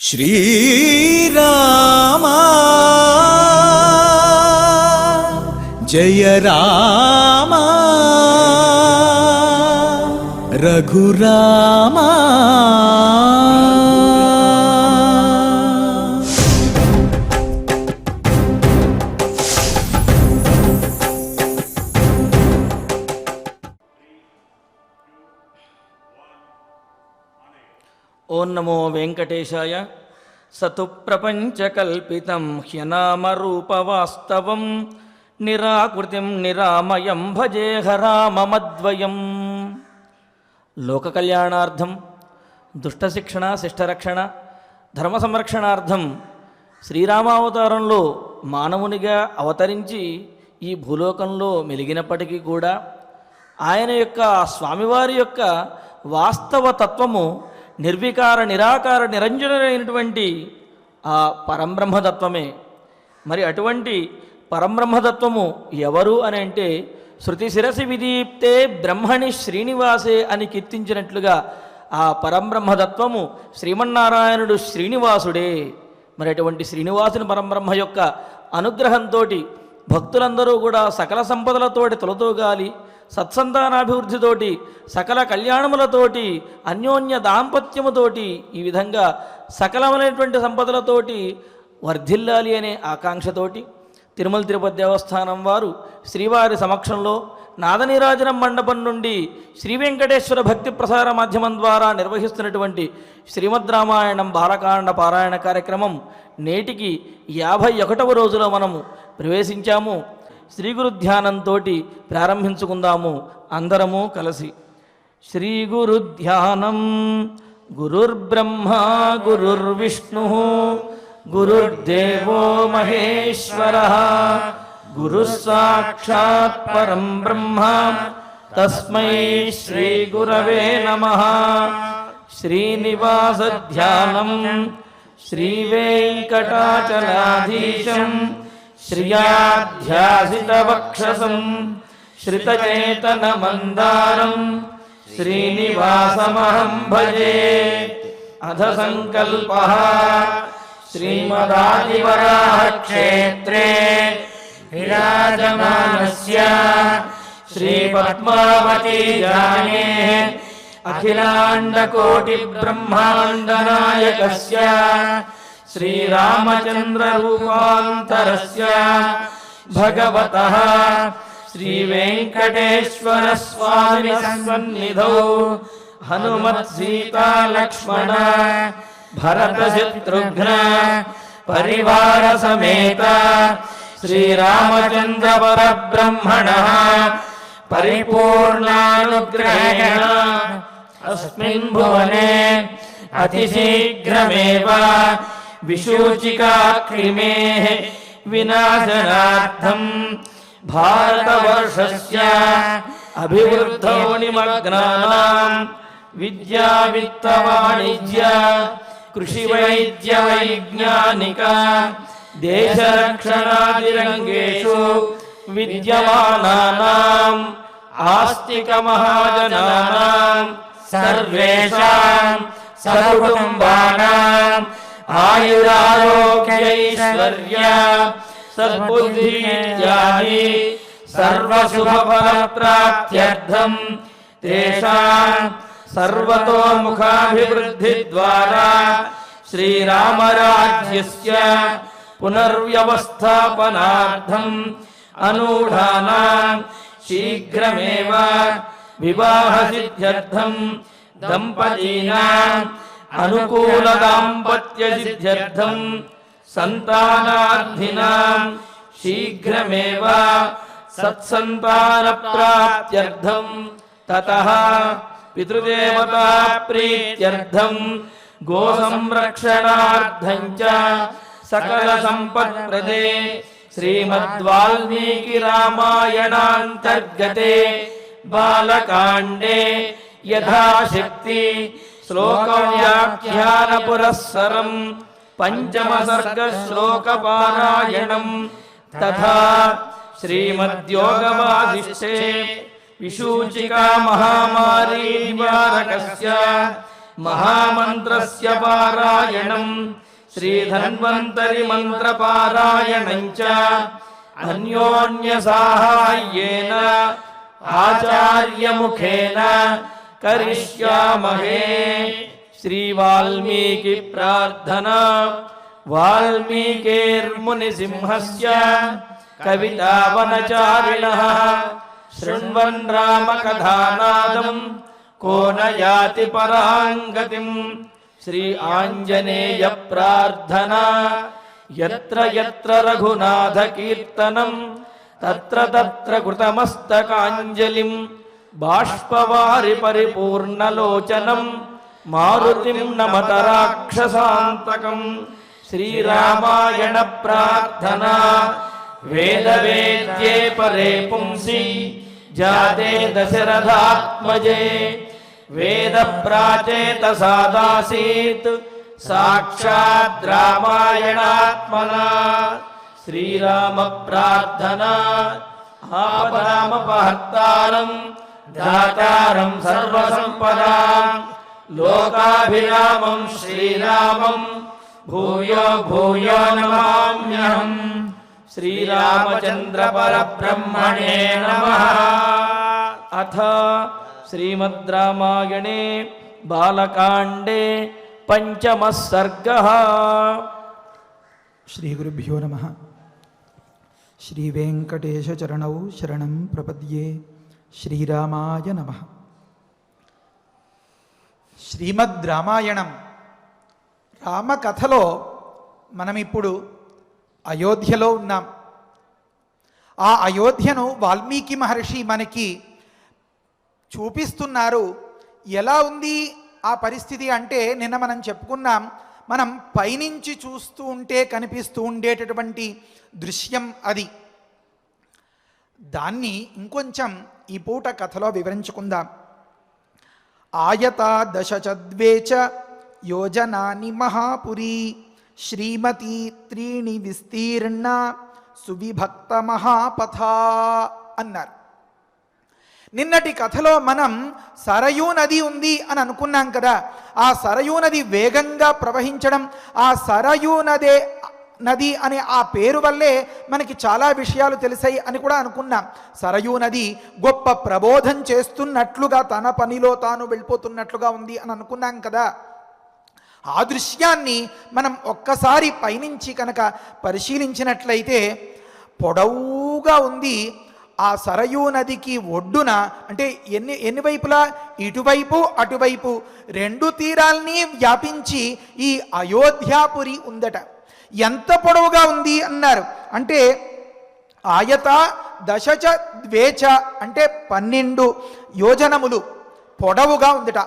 श्रीरामा जय रामा रघुरामा। ओं नमो वेंकटेशाय। सतु प्रपंचकल्पितं ह्यनामरूपवास्तवं निराकृतिं निरामयं भजेह राममद्वयम्। लोक कल्याणार्थं దుష్టశిక్షణ శిష్టరక్షణ ధర్మ సంరక్షణార్థం శ్రీరామావతారంలో మానవునిగా అవతరించి ఈ భూలోకంలో మెలిగినప్పటికీ కూడా ఆయన యొక్క స్వామివారి యొక్క వాస్తవ తత్వము నిర్వికార నిరాకార నిరంజనమైనటువంటి ఆ పరంబ్రహ్మతత్వమే. మరి అటువంటి పరంబ్రహ్మతత్వము ఎవరు అని అంటే శృతి శిరసి విదీప్తే బ్రహ్మణి శ్రీనివాసే అని కీర్తించినట్లుగా ఆ పరంబ్రహ్మతత్వము శ్రీమన్నారాయణుడు శ్రీనివాసుడే. మరి అటువంటి శ్రీనివాసుని పరంబ్రహ్మ యొక్క అనుగ్రహంతో భక్తులందరూ కూడా సకల సంపదలతోటి తొలతూగాలి, సత్సంతానాభివృద్ధితోటి సకల కళ్యాణములతోటి అన్యోన్య దాంపత్యముతోటి ఈ విధంగా సకలమైనటువంటి సంపదలతోటి వర్ధిల్లాలి అనే ఆకాంక్షతోటి తిరుమల తిరుపతి దేవస్థానం వారు శ్రీవారి సమక్షంలో నాదనీరాజనం మండపం నుండి శ్రీ వెంకటేశ్వర భక్తి ప్రసార మాధ్యమం ద్వారా నిర్వహిస్తున్నటువంటి శ్రీమద్ రామాయణం బాలకాండ పారాయణ కార్యక్రమం నేటికి 51వ రోజులో మనము ప్రవేశించాము. శ్రీ గురు ధ్యానంతో ప్రారంభించుకుందాము అందరము కలిసి. శ్రీ గురు ధ్యానం. గురుర్బ్రహ్మ గురుర్విష్ణు గురుర్దేవో మహేశ్వర గురుః సాక్షాత్ పరం బ్రహ్మ తస్మై శ్రీ గురవే నమః. శ్రీనివాస ధ్యానం. శ్రీ వెంకటాచలాధీశం శ్రియాధ్యాసితవక్షసం శ్రితచేతనమందారం శ్రీనివాసమహం భజే. అధ సంకల్పః శ్రీమదాదివరాహక్షేత్రే విరాజమానస్య శ్రీపద్మావతీ జానేః అఖిలాండకోటిబ్రహ్మాండనాయకస్య శ్రీరామచంద్రరూపాంతరస్య భగవతః శ్రీవేంకటేశ్వరస్వామినः సన్నిధౌ హనుమత్సీతాలక్ష్మణ భరతశత్రుఘ్న పరివార సమేత శ్రీరామచంద్ర పరబ్రహ్మణః పరిపూర్ణానుగ్రహేణ అస్మిన్ భువనే అతిశీఘ్రమేవ విశూచికాక్రిమేః వినాశనార్థం భారతవర్షస్య అభివృద్ధౌ నిమగ్నానాం విద్యా విత్త వాణిజ్య కృషి వైద్య వైజ్ఞానిక దేశరక్షణాదిరంగేషు విద్యమానానాం ఆస్తిక మహాజనానాం సర్వేషాం సకుటుంబానాం ఆయురారోగ్యైశ్వర్య సద్బుద్ధి ఇత్యాది సర్వశుభఫలప్రాప్త్యర్థం తేషాం సర్వతోముఖాభివృద్ధి ద్వారా శ్రీరామరాజ్యస్య పునర్వ్యవస్థాపనార్థం అనూఢానాం శీఘ్రమేవ వివాహసిద్ధ్యర్థం దంపతీనాం అనుకూల దాంపత్య సిద్ధ్యర్థం సంతానార్థినాం శీఘ్రమేవ సత్సంతాన ప్రాప్త్యర్థం తతః పితృదేవతా ప్రీత్యర్థం గో సంరక్షణార్థం చ సకల సంపత్ప్రదే శ్రీమద్వాల్మీకి రామాయణాంతర్గతే బాలకాండే యథాశక్తి శ్లోకవ్యాఖ్యాన పురస్సరం పంచమ సర్గ శ్లోక పారాయణం తథా శ్రీమద్యోగవాసిష్ఠే విశూచికా మహామారీ నివారకస్య మహామంత్రస్య పారాయణం శ్రీధన్వంతరి మంత్రపారాయణం చ అన్యోన్య సాహాయ్యేన ఆచార్యముఖేన కరిష్యామహే. శ్రీ వాల్మీకి ప్రార్థనా. వాల్మీకిర్మునిసింహస్య కవితావనచారిణః శృణ్వన్ రామకథానాదం కో న యాతి పరాంగతిం. శ్రీ ఆంజనేయ ప్రార్థనా. యత్ర యత్ర రఘునాథ కీర్తనం తత్ర తత్ర కృతమస్తకాంజలిం బాష్పవారి పరిపూర్ణలోచనం మారుతిం నమత రాక్షసాంతకం. శ్రీరామాయణ ప్రార్థనా. వేద వేద్యే పరే పుంసి జాతే దశరథాత్మజే వేద ప్రాచేతసాదాసీత్ సాక్షాద్ రామాయణాత్మనా. శ్రీరామ ప్రార్థనా. ఆపదామపహర్తారం దాతారం సర్వసంపదాం లోకాభిరామం శ్రీరామం భూయో భూయో నమామ్యహం. శ్రీరామచంద్ర పరబ్రహ్మణే నమః. అథ శ్రీమద్ రామాయణే బాలకాండే పంచమః సర్గః. శ్రీ గురుభ్యో నమః. శ్రీ వెంకటేశ చరణౌ శరణం ప్రపద్యే. శ్రీరామాయ నమః. శ్రీమద్ రామాయణం రామకథలో మనం ఇప్పుడు అయోధ్యలో ఉన్నాం. ఆ అయోధ్యను వాల్మీకి మహర్షి మనకి చూపిస్తున్నారు. ఎలా ఉంది ఆ పరిస్థితి అంటే నిన్న మనం చెప్పుకున్నాం, మనం పైనుంచి చూస్తూ ఉంటే కనిపిస్తూ ఉండేటటువంటి దృశ్యం అది. దాన్ని ఇంకొంచెం ఈ పూట కథలో వివరించుకుందాం. ఆయతా దశచద్వే చ యోజనాని మహాపురీ శ్రీమతి త్రీణి విస్తీర్ణ సువిభక్త మహాపథ అన్నారు. నిన్నటి కథలో మనం సరయూ నది ఉంది అని అనుకున్నాం కదా. ఆ సరయూ నది వేగంగా ప్రవహించడం, ఆ సరయూ నది అనే ఆ పేరు వల్లే మనకి చాలా విషయాలు తెలిసాయి అని కూడా అనుకున్నాం. సరయూ నది గొప్ప ప్రబోధం చేస్తున్నట్లుగా, తన పనిలో తాను వెళ్ళిపోతున్నట్లుగా ఉంది అని అనుకున్నాం కదా. ఆ దృశ్యాన్ని మనం ఒక్కసారి పైనుంచి కనుక పరిశీలించినట్లయితే పొడవుగా ఉంది. ఆ సరయూ నదికి ఒడ్డున అంటే ఎన్ని వైపులా, ఇటువైపు అటువైపు రెండు తీరాల్ని వ్యాపించి ఈ అయోధ్యాపురి ఉందట. ఎంత పొడవుగా ఉంది అన్నారు అంటే ఆయత దశచ ద్వేచ అంటే 12 యోజనములు పొడవుగా ఉందట.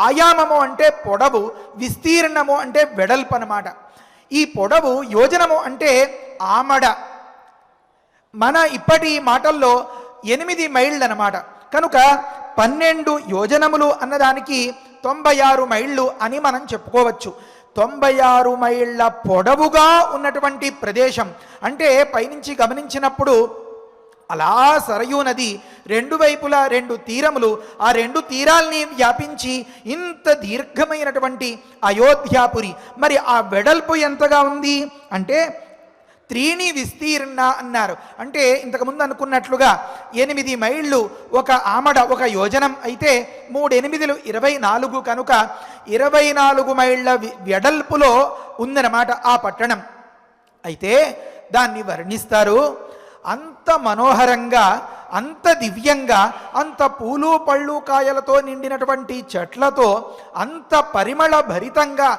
ఆయామము అంటే పొడవు, విస్తీర్ణము అంటే వెడల్పు అన్నమాట. ఈ పొడవు యోజనము అంటే ఆమడ, మన ఇప్పటి మాటల్లో 8 మైళ్ళు అన్నమాట. కనుక 12 యోజనములు అన్నదానికి 96 మైళ్ళు అని మనం చెప్పుకోవచ్చు. 96 మైళ్ళ పొడవుగా ఉన్నటువంటి ప్రదేశం అంటే పైనుంచి గమనించినప్పుడు అలా సరయూ నది రెండు వైపులా 2 తీరములు, ఆ 2 తీరాల్ని వ్యాపించి ఇంత దీర్ఘమైనటువంటి అయోధ్యాపురి. మరి ఆ వెడల్పు ఎంతగా ఉంది అంటే 3 విస్తీర్ణ అన్నారు. అంటే ఇంతకుముందు అనుకున్నట్లుగా 8 మైళ్ళు ఒక ఆమడ, ఒక యోజనం అయితే 3 8 24 కనుక 24 మైళ్ళ వెడల్పులో ఉందన్నమాట ఆ పట్టణం. అయితే దాన్ని వర్ణిస్తారు. అంత మనోహరంగా, అంత దివ్యంగా, అంత పూలు పళ్ళు కాయలతో నిండినటువంటి చెట్లతో, అంత పరిమళ భరితంగా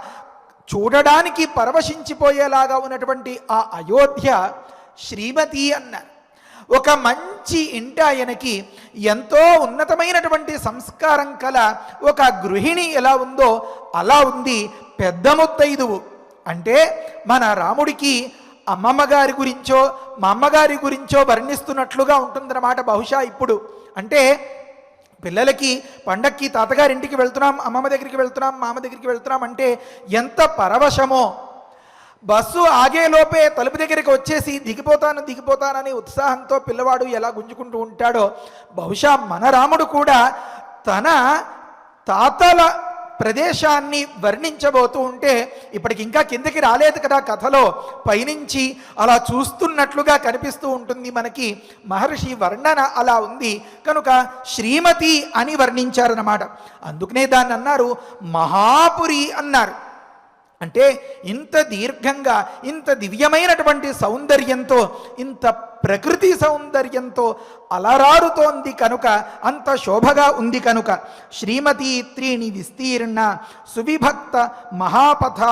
చూడడానికి పరవశించిపోయేలాగా ఉన్నటువంటి ఆ అయోధ్య శ్రీమతి అన్నారు. ఒక మంచి ఇంటి ఆయనకి ఎంతో ఉన్నతమైనటువంటి సంస్కారం కల ఒక గృహిణి ఎలా ఉందో అలా ఉంది పెద్ద ముత్తైదువు. అంటే మన రాముడికి అమ్మమ్మ గారి గురించో మా అమ్మగారి గురించో వర్ణిస్తున్నట్లుగా ఉంటుందన్నమాట బహుశా ఇప్పుడు. అంటే పిల్లలకి పండక్కి తాతగారింటికి వెళ్తున్నాం, అమ్మమ్మ దగ్గరికి వెళ్తున్నాం, మామ దగ్గరికి వెళ్తున్నాం అంటే ఎంత పరవశమో. బస్సు ఆగేలోపే తలుపు దగ్గరికి వచ్చేసి దిగిపోతానని ఉత్సాహంతో పిల్లవాడు ఎలా గుంజుకుంటూ ఉంటాడో బహుశా మన రాముడు కూడా తన ప్రదేశాన్ని వర్ణించబోతూ ఉంటే ఇప్పటికి ఇంకా కిందకి రాలేదు కదా కథలో, పైనుంచి అలా చూస్తున్నట్లుగా కనిపిస్తూ ఉంటుంది మనకి. మహర్షి వర్ణన అలా ఉంది కనుక శ్రీమతి అని వర్ణించారన్నమాట. అందుకనే దాన్ని అన్నారు మహాపురి అన్నారు. అంటే ఇంత దీర్ఘంగా, ఇంత దివ్యమైనటువంటి సౌందర్యంతో, ఇంత ప్రకృతి సౌందర్యంతో అలరారుతోంది కనుక, అంత శోభగా ఉంది కనుక శ్రీమతి త్రీణి విస్తీర్ణ సువిభక్త మహాపథ.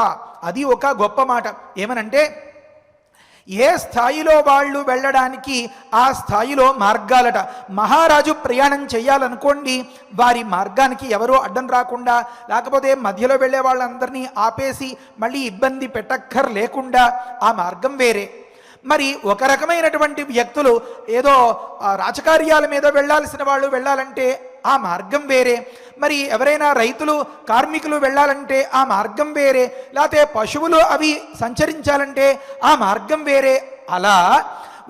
అది ఒక గొప్ప మాట. ఏమనంటే ఏ స్థాయిలో వాళ్ళు వెళ్ళడానికి ఆ స్థాయిలో మార్గాలట. మహారాజు ప్రయాణం చేయాలనుకోండి, వారి మార్గానికి ఎవరో అడ్డం రాకుండా, లేకపోతే మధ్యలో వెళ్ళే వాళ్ళందరినీ ఆపేసి మళ్ళీ ఇబ్బంది పెట్టక్కర్ లేకుండా ఆ మార్గం వేరే. మరి ఒక రకమైనటువంటి వ్యక్తులు ఏదో రాజకార్యాల మీద వెళ్ళాల్సిన వాళ్ళు వెళ్ళాలంటే ఆ మార్గం వేరే. మరి ఎవరైనా రైతులు, కార్మికులు వెళ్ళాలంటే ఆ మార్గం వేరే. లేకపోతే పశువులు అవి సంచరించాలంటే ఆ మార్గం వేరే. అలా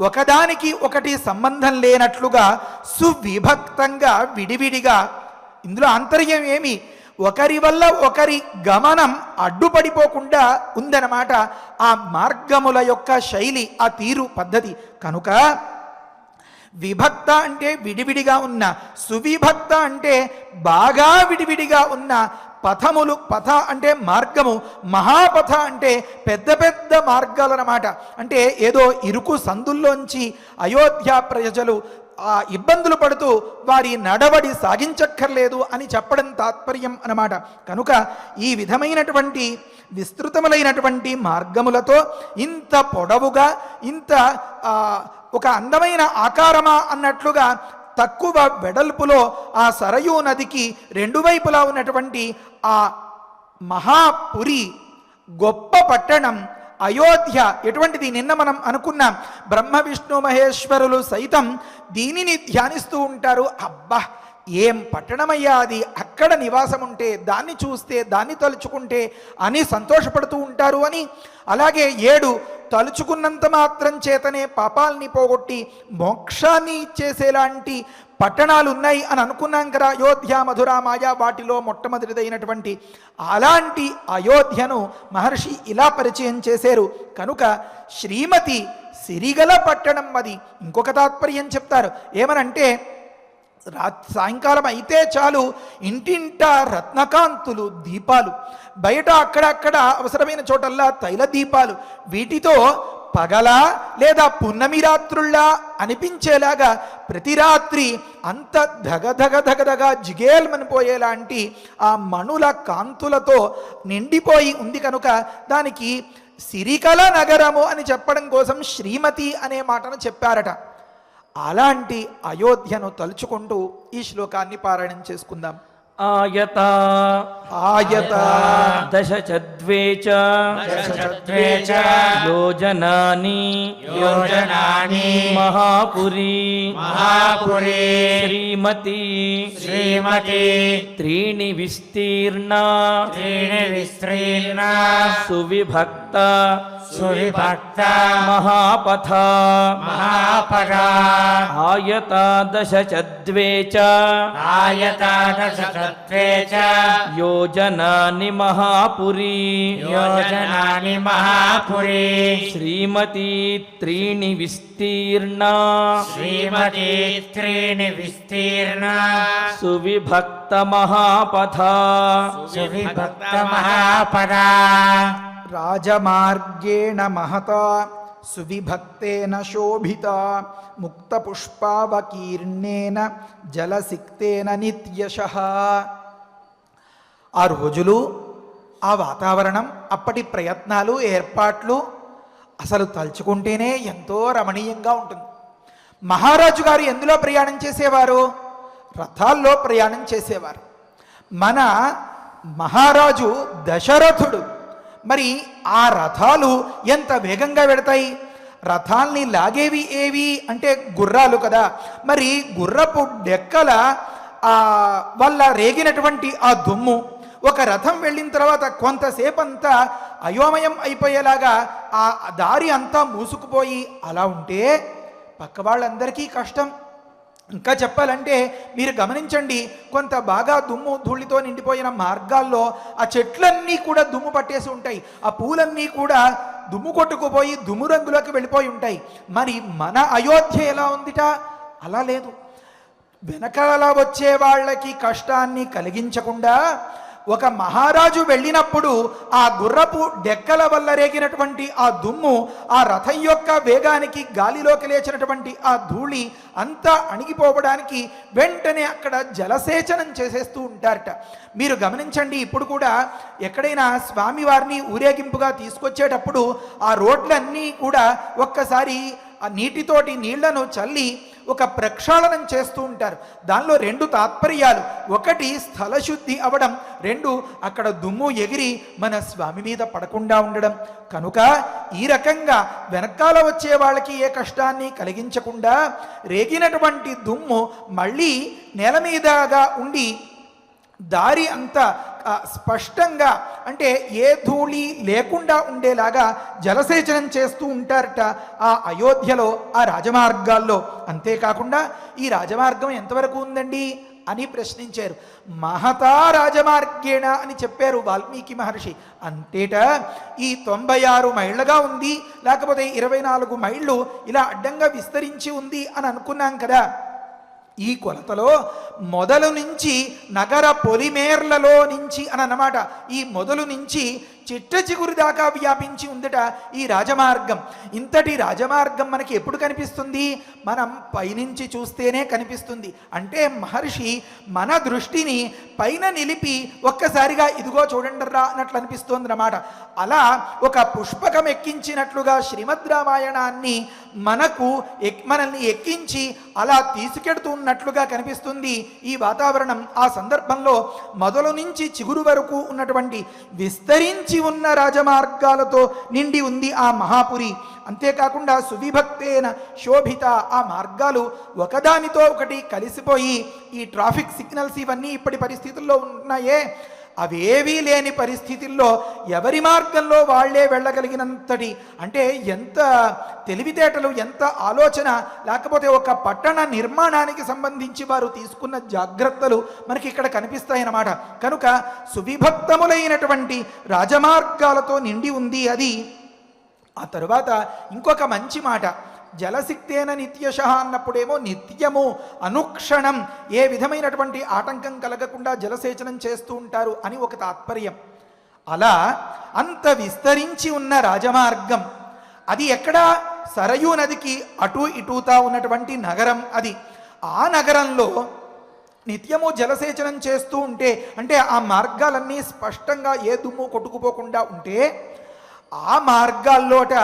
ఒకదానికి ఒకటి సంబంధం లేనట్లుగా సువిభక్తంగా విడివిడిగా. ఇందులో ఆంతర్యం ఏమి? ఒకరి వల్ల ఒకరి గమనం అడ్డుపడిపోకుండా ఉందన్నమాట ఆ మార్గముల యొక్క శైలి, ఆ తీరు, పద్ధతి. కనుక విభక్త అంటే విడివిడిగా ఉన్న, సువిభక్త అంటే బాగా విడివిడిగా ఉన్న పథములు. పథ అంటే మార్గము, మహాపథ అంటే పెద్ద పెద్ద మార్గాలన్నమాట. అంటే ఏదో ఇరుకు సందుల్లోంచి అయోధ్య ప్రజలు ఇబ్బందులు పడుతూ వారి నడవడి సాగించక్కర్లేదు అని చెప్పడం తాత్పర్యం అన్నమాట. కనుక ఈ విధమైనటువంటి విస్తృతములైనటువంటి మార్గములతో ఇంత పొడవుగా, ఇంత ఒక అందమైన ఆకారమా అన్నట్లుగా తక్కువ వెడల్పులో ఆ సరయూ నదికి రెండు వైపులా ఉన్నటువంటి ఆ మహాపురి, గొప్ప పట్టణం అయోధ్య. ఎటువంటిది? నిన్న మనం అనుకున్నాం, బ్రహ్మ విష్ణు మహేశ్వరులు సైతం దీనిని ధ్యానిస్తూ ఉంటారు. అబ్బా ఏం పట్టణమయ్యా అది, అక్కడ నివాసం ఉంటే, దాన్ని చూస్తే, దాన్ని తలుచుకుంటే అని సంతోషపడుతూ ఉంటారు అని. అలాగే 7 తలుచుకున్నంత మాత్రం చేతనే పాపాలని పోగొట్టి మోక్షాన్ని ఇచ్చేసేలాంటి పట్టణాలు ఉన్నాయి అని అనుకున్నాం కదా. అయోధ్య, మధుర, మాయా వాటిలో మొట్టమొదటిదైనటువంటి అలాంటి అయోధ్యను మహర్షి ఇలా పరిచయం చేశారు. కనుక శ్రీమతి సిరిగల పట్టణం అది. ఇంకొక తాత్పర్యం చెప్తారు. ఏమనంటే సాయంకాలం అయితే చాలు ఇంటింట రత్నకాంతులు, దీపాలు, బయట అక్కడక్కడ అవసరమైన చోటల్లా తైల దీపాలు, వీటితో పగలా లేదా పున్నమి రాత్రుల్లా అనిపించేలాగా ప్రతి రాత్రి అంత ధగధగధగధగా జిగేల్మనిపోయేలాంటి ఆ మణుల కాంతులతో నిండిపోయి ఉంది కనుక దానికి సిరికల నగరము అని చెప్పడం కోసం శ్రీమతి అనే మాటను చెప్పారట. అలాంటి అయోధ్యను తలుచుకుంటూ ఈ శ్లోకాన్ని పారాయణం చేసుకుందాం. ఆయత ఆయత దశచద్వే చ యోజనాని మహాపురి శ్రీమతి త్రీణి విస్తీర్ణ సువిభక్త మహాపథ ఆయత దశచద్వే చ యోజనాని మహాపురి శ్రీమతి త్రీణి విస్తీర్ణ సువిభక్త మహాపథ రాజమార్గేణ మహతా సువిభక్తేన శోభిత ముక్తపుష్పావకీర్ణేన జలసిక్తేన నిత్యశః. ఆ రోజులు, ఆ వాతావరణం, అప్పటి ప్రయత్నాలు, ఏర్పాట్లు అసలు తలుచుకుంటేనే ఎంతో రమణీయంగా ఉంటుంది. మహారాజు గారు ఎందులో ప్రయాణం చేసేవారు? రథాల్లో ప్రయాణం చేసేవారు. మన మహారాజు దశరథుడు. మరి ఆ రథాలు ఎంత వేగంగా వెడతాయి? రథాల్ని లాగేవి ఏవి అంటే గుర్రాలు కదా. మరి గుర్రపు డెక్కల వల్ల రేగినటువంటి ఆ దుమ్ము, ఒక రథం వెళ్ళిన తర్వాత కొంతసేపు అంతా అయోమయం అయిపోయేలాగా ఆ దారి అంతా మూసుకుపోయి అలా ఉంటే పక్క వాళ్ళందరికీ కష్టం. ఇంకా చెప్పాలంటే మీరు గమనించండి, కొంత బాగా దుమ్ము ధూళితో నిండిపోయిన మార్గాల్లో ఆ చెట్లన్నీ కూడా దుమ్ము పట్టేసి ఉంటాయి, ఆ పూలన్నీ కూడా దుమ్ము కొట్టుకుపోయి దుమ్ము రంగులోకి వెళ్ళిపోయి ఉంటాయి. మరి మన అయోధ్య ఎలా ఉందిట? అలా లేదు. వెనకాల వచ్చే వాళ్ళకి కష్టాన్ని కలిగించకుండా ఒక మహారాజు వెళ్ళినప్పుడు ఆ గుర్రపు డెక్కల వల్ల రేగినటువంటి ఆ దుమ్ము, ఆ రథం యొక్క వేగానికి గాలిలోకి లేచినటువంటి ఆ ధూళి అంతా అణిగిపోవడానికి వెంటనే అక్కడ జలసేచనం చేసేస్తూ ఉంటారట. మీరు గమనించండి, ఇప్పుడు కూడా ఎక్కడైనా స్వామివారిని ఊరేగింపుగా తీసుకొచ్చేటప్పుడు ఆ రోడ్లన్నీ కూడా ఒక్కసారి ఆ నీటితోటి నీళ్లను చల్లి ఒక ప్రక్షాళనం చేస్తూ ఉంటారు. దానిలో 2 తాత్పర్యాలు: ఒకటి స్థలశుద్ధి అవడం, 2 అక్కడ దుమ్ము ఎగిరి మన స్వామి మీద పడకుండా ఉండడం. కనుక ఈ రకంగా వెనకాల వచ్చే వాళ్ళకి ఏ కష్టాన్ని కలిగించకుండా రేగినటువంటి దుమ్ము మళ్ళీ నేల మీదగా ఉండి దారి అంతా స్పష్టంగా, అంటే ఏ ధూళి లేకుండా ఉండేలాగా జలసేచనం చేస్తూ ఉంటారట ఆ అయోధ్యలో, ఆ రాజమార్గాల్లో. అంతేకాకుండా ఈ రాజమార్గం ఎంతవరకు ఉందండి అని ప్రశ్నించారు. మహతా రాజమార్గేణ అని చెప్పారు వాల్మీకి మహర్షి. అంతేట ఈ 96 మైళ్ళగా ఉంది, లేకపోతే 24 మైళ్ళు ఇలా అడ్డంగా విస్తరించి ఉంది అని అనుకున్నాం కదా. ఈ కొలతలో మొదలు నుంచి నగర పొలిమేర్లలో నుంచి అని అన్నమాట, ఈ మొదలు నుంచి చిట్ట చిగురు దాకా వ్యాపించి ఉందట ఈ రాజమార్గం. ఇంతటి రాజమార్గం మనకి ఎప్పుడు కనిపిస్తుంది? మనం పైనుంచి చూస్తేనే కనిపిస్తుంది. అంటే మహర్షి మన దృష్టిని పైన నిలిపి ఒక్కసారిగా ఇదిగో చూడండిరా అన్నట్లు అనిపిస్తోంది అన్నమాట. అలా ఒక పుష్పకం ఎక్కించినట్లుగా శ్రీమద్ రామాయణాన్ని మనల్ని ఎక్కించి అలా తీసుకెడుతున్నట్లుగా కనిపిస్తుంది ఈ వాతావరణం. ఆ సందర్భంలో మొదలు నుంచి చిగురు వరకు ఉన్నటువంటి విస్తరించి ఉన్న రాజమార్గాలతో నిండి ఉంది ఆ మహాపురి. అంతేకాకుండా సువిభక్తేన శోభిత, ఆ మార్గాలు ఒకదానితో ఒకటి కలిసిపోయి ఈ ట్రాఫిక్ సిగ్నల్స్ ఇవన్నీ ఇప్పటి పరిస్థితుల్లో ఉన్నాయే, అవేవీ లేని పరిస్థితుల్లో ఎవరి మార్గంలో వాళ్లే వెళ్ళగలిగినంతటి, అంటే ఎంత తెలివితేటలు, ఎంత ఆలోచన, లేకపోతే ఒక పట్టణ నిర్మాణానికి సంబంధించి వారు తీసుకున్న జాగ్రత్తలు మనకి ఇక్కడ కనిపిస్తాయన్నమాట. కనుక సువిభక్తములైనటువంటి రాజమార్గాలతో నిండి ఉంది అది. ఆ తరువాత ఇంకొక మంచి మాట, జలసిక్తేన నిత్యశ అన్నప్పుడేమో నిత్యము అనుక్షణం ఏ విధమైనటువంటి ఆటంకం కలగకుండా జలసేచనం చేస్తూ ఉంటారు అని ఒక తాత్పర్యం. అలా అంత విస్తరించి ఉన్న రాజమార్గం అది ఎక్కడ? సరయూ నదికి అటు ఇటూతా ఉన్నటువంటి నగరం అది. ఆ నగరంలో నిత్యము జలసేచనం చేస్తూ ఉంటే, అంటే ఆ మార్గాలన్నీ స్పష్టంగా ఏ దుమ్ము కొట్టుకుపోకుండా ఉంటే, ఆ మార్గాల్లోట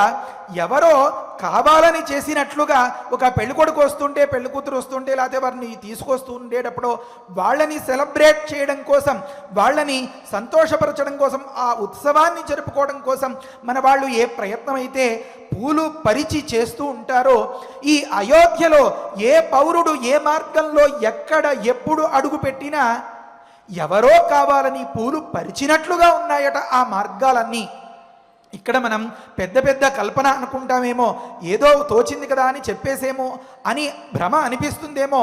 ఎవరో కావాలని చేసినట్లుగా ఒక పెళ్ళికొడుకు వస్తుంటే, పెళ్ళికూతురు వస్తుంటే, లేకపోతే వారిని తీసుకొస్తూ ఉండేటప్పుడు వాళ్ళని సెలబ్రేట్ చేయడం కోసం, వాళ్ళని సంతోషపరచడం కోసం, ఆ ఉత్సవాన్ని జరుపుకోవడం కోసం మన వాళ్ళు ఏ ప్రయత్నం అయితే పూలు పరిచి చేస్తూ ఉంటారో, ఈ అయోధ్యలో ఏ పౌరుడు ఏ మార్గంలో ఎక్కడ ఎప్పుడు అడుగు పెట్టినా ఎవరో కావాలని పూలు పరిచినట్లుగా ఉన్నాయట ఆ మార్గాలన్నీ. ఇక్కడ మనం పెద్ద పెద్ద కల్పన అనుకుంటామేమో, ఏదో తోచింది కదా అని చెప్పేసేమో అని భ్రమ అనిపిస్తుందేమో.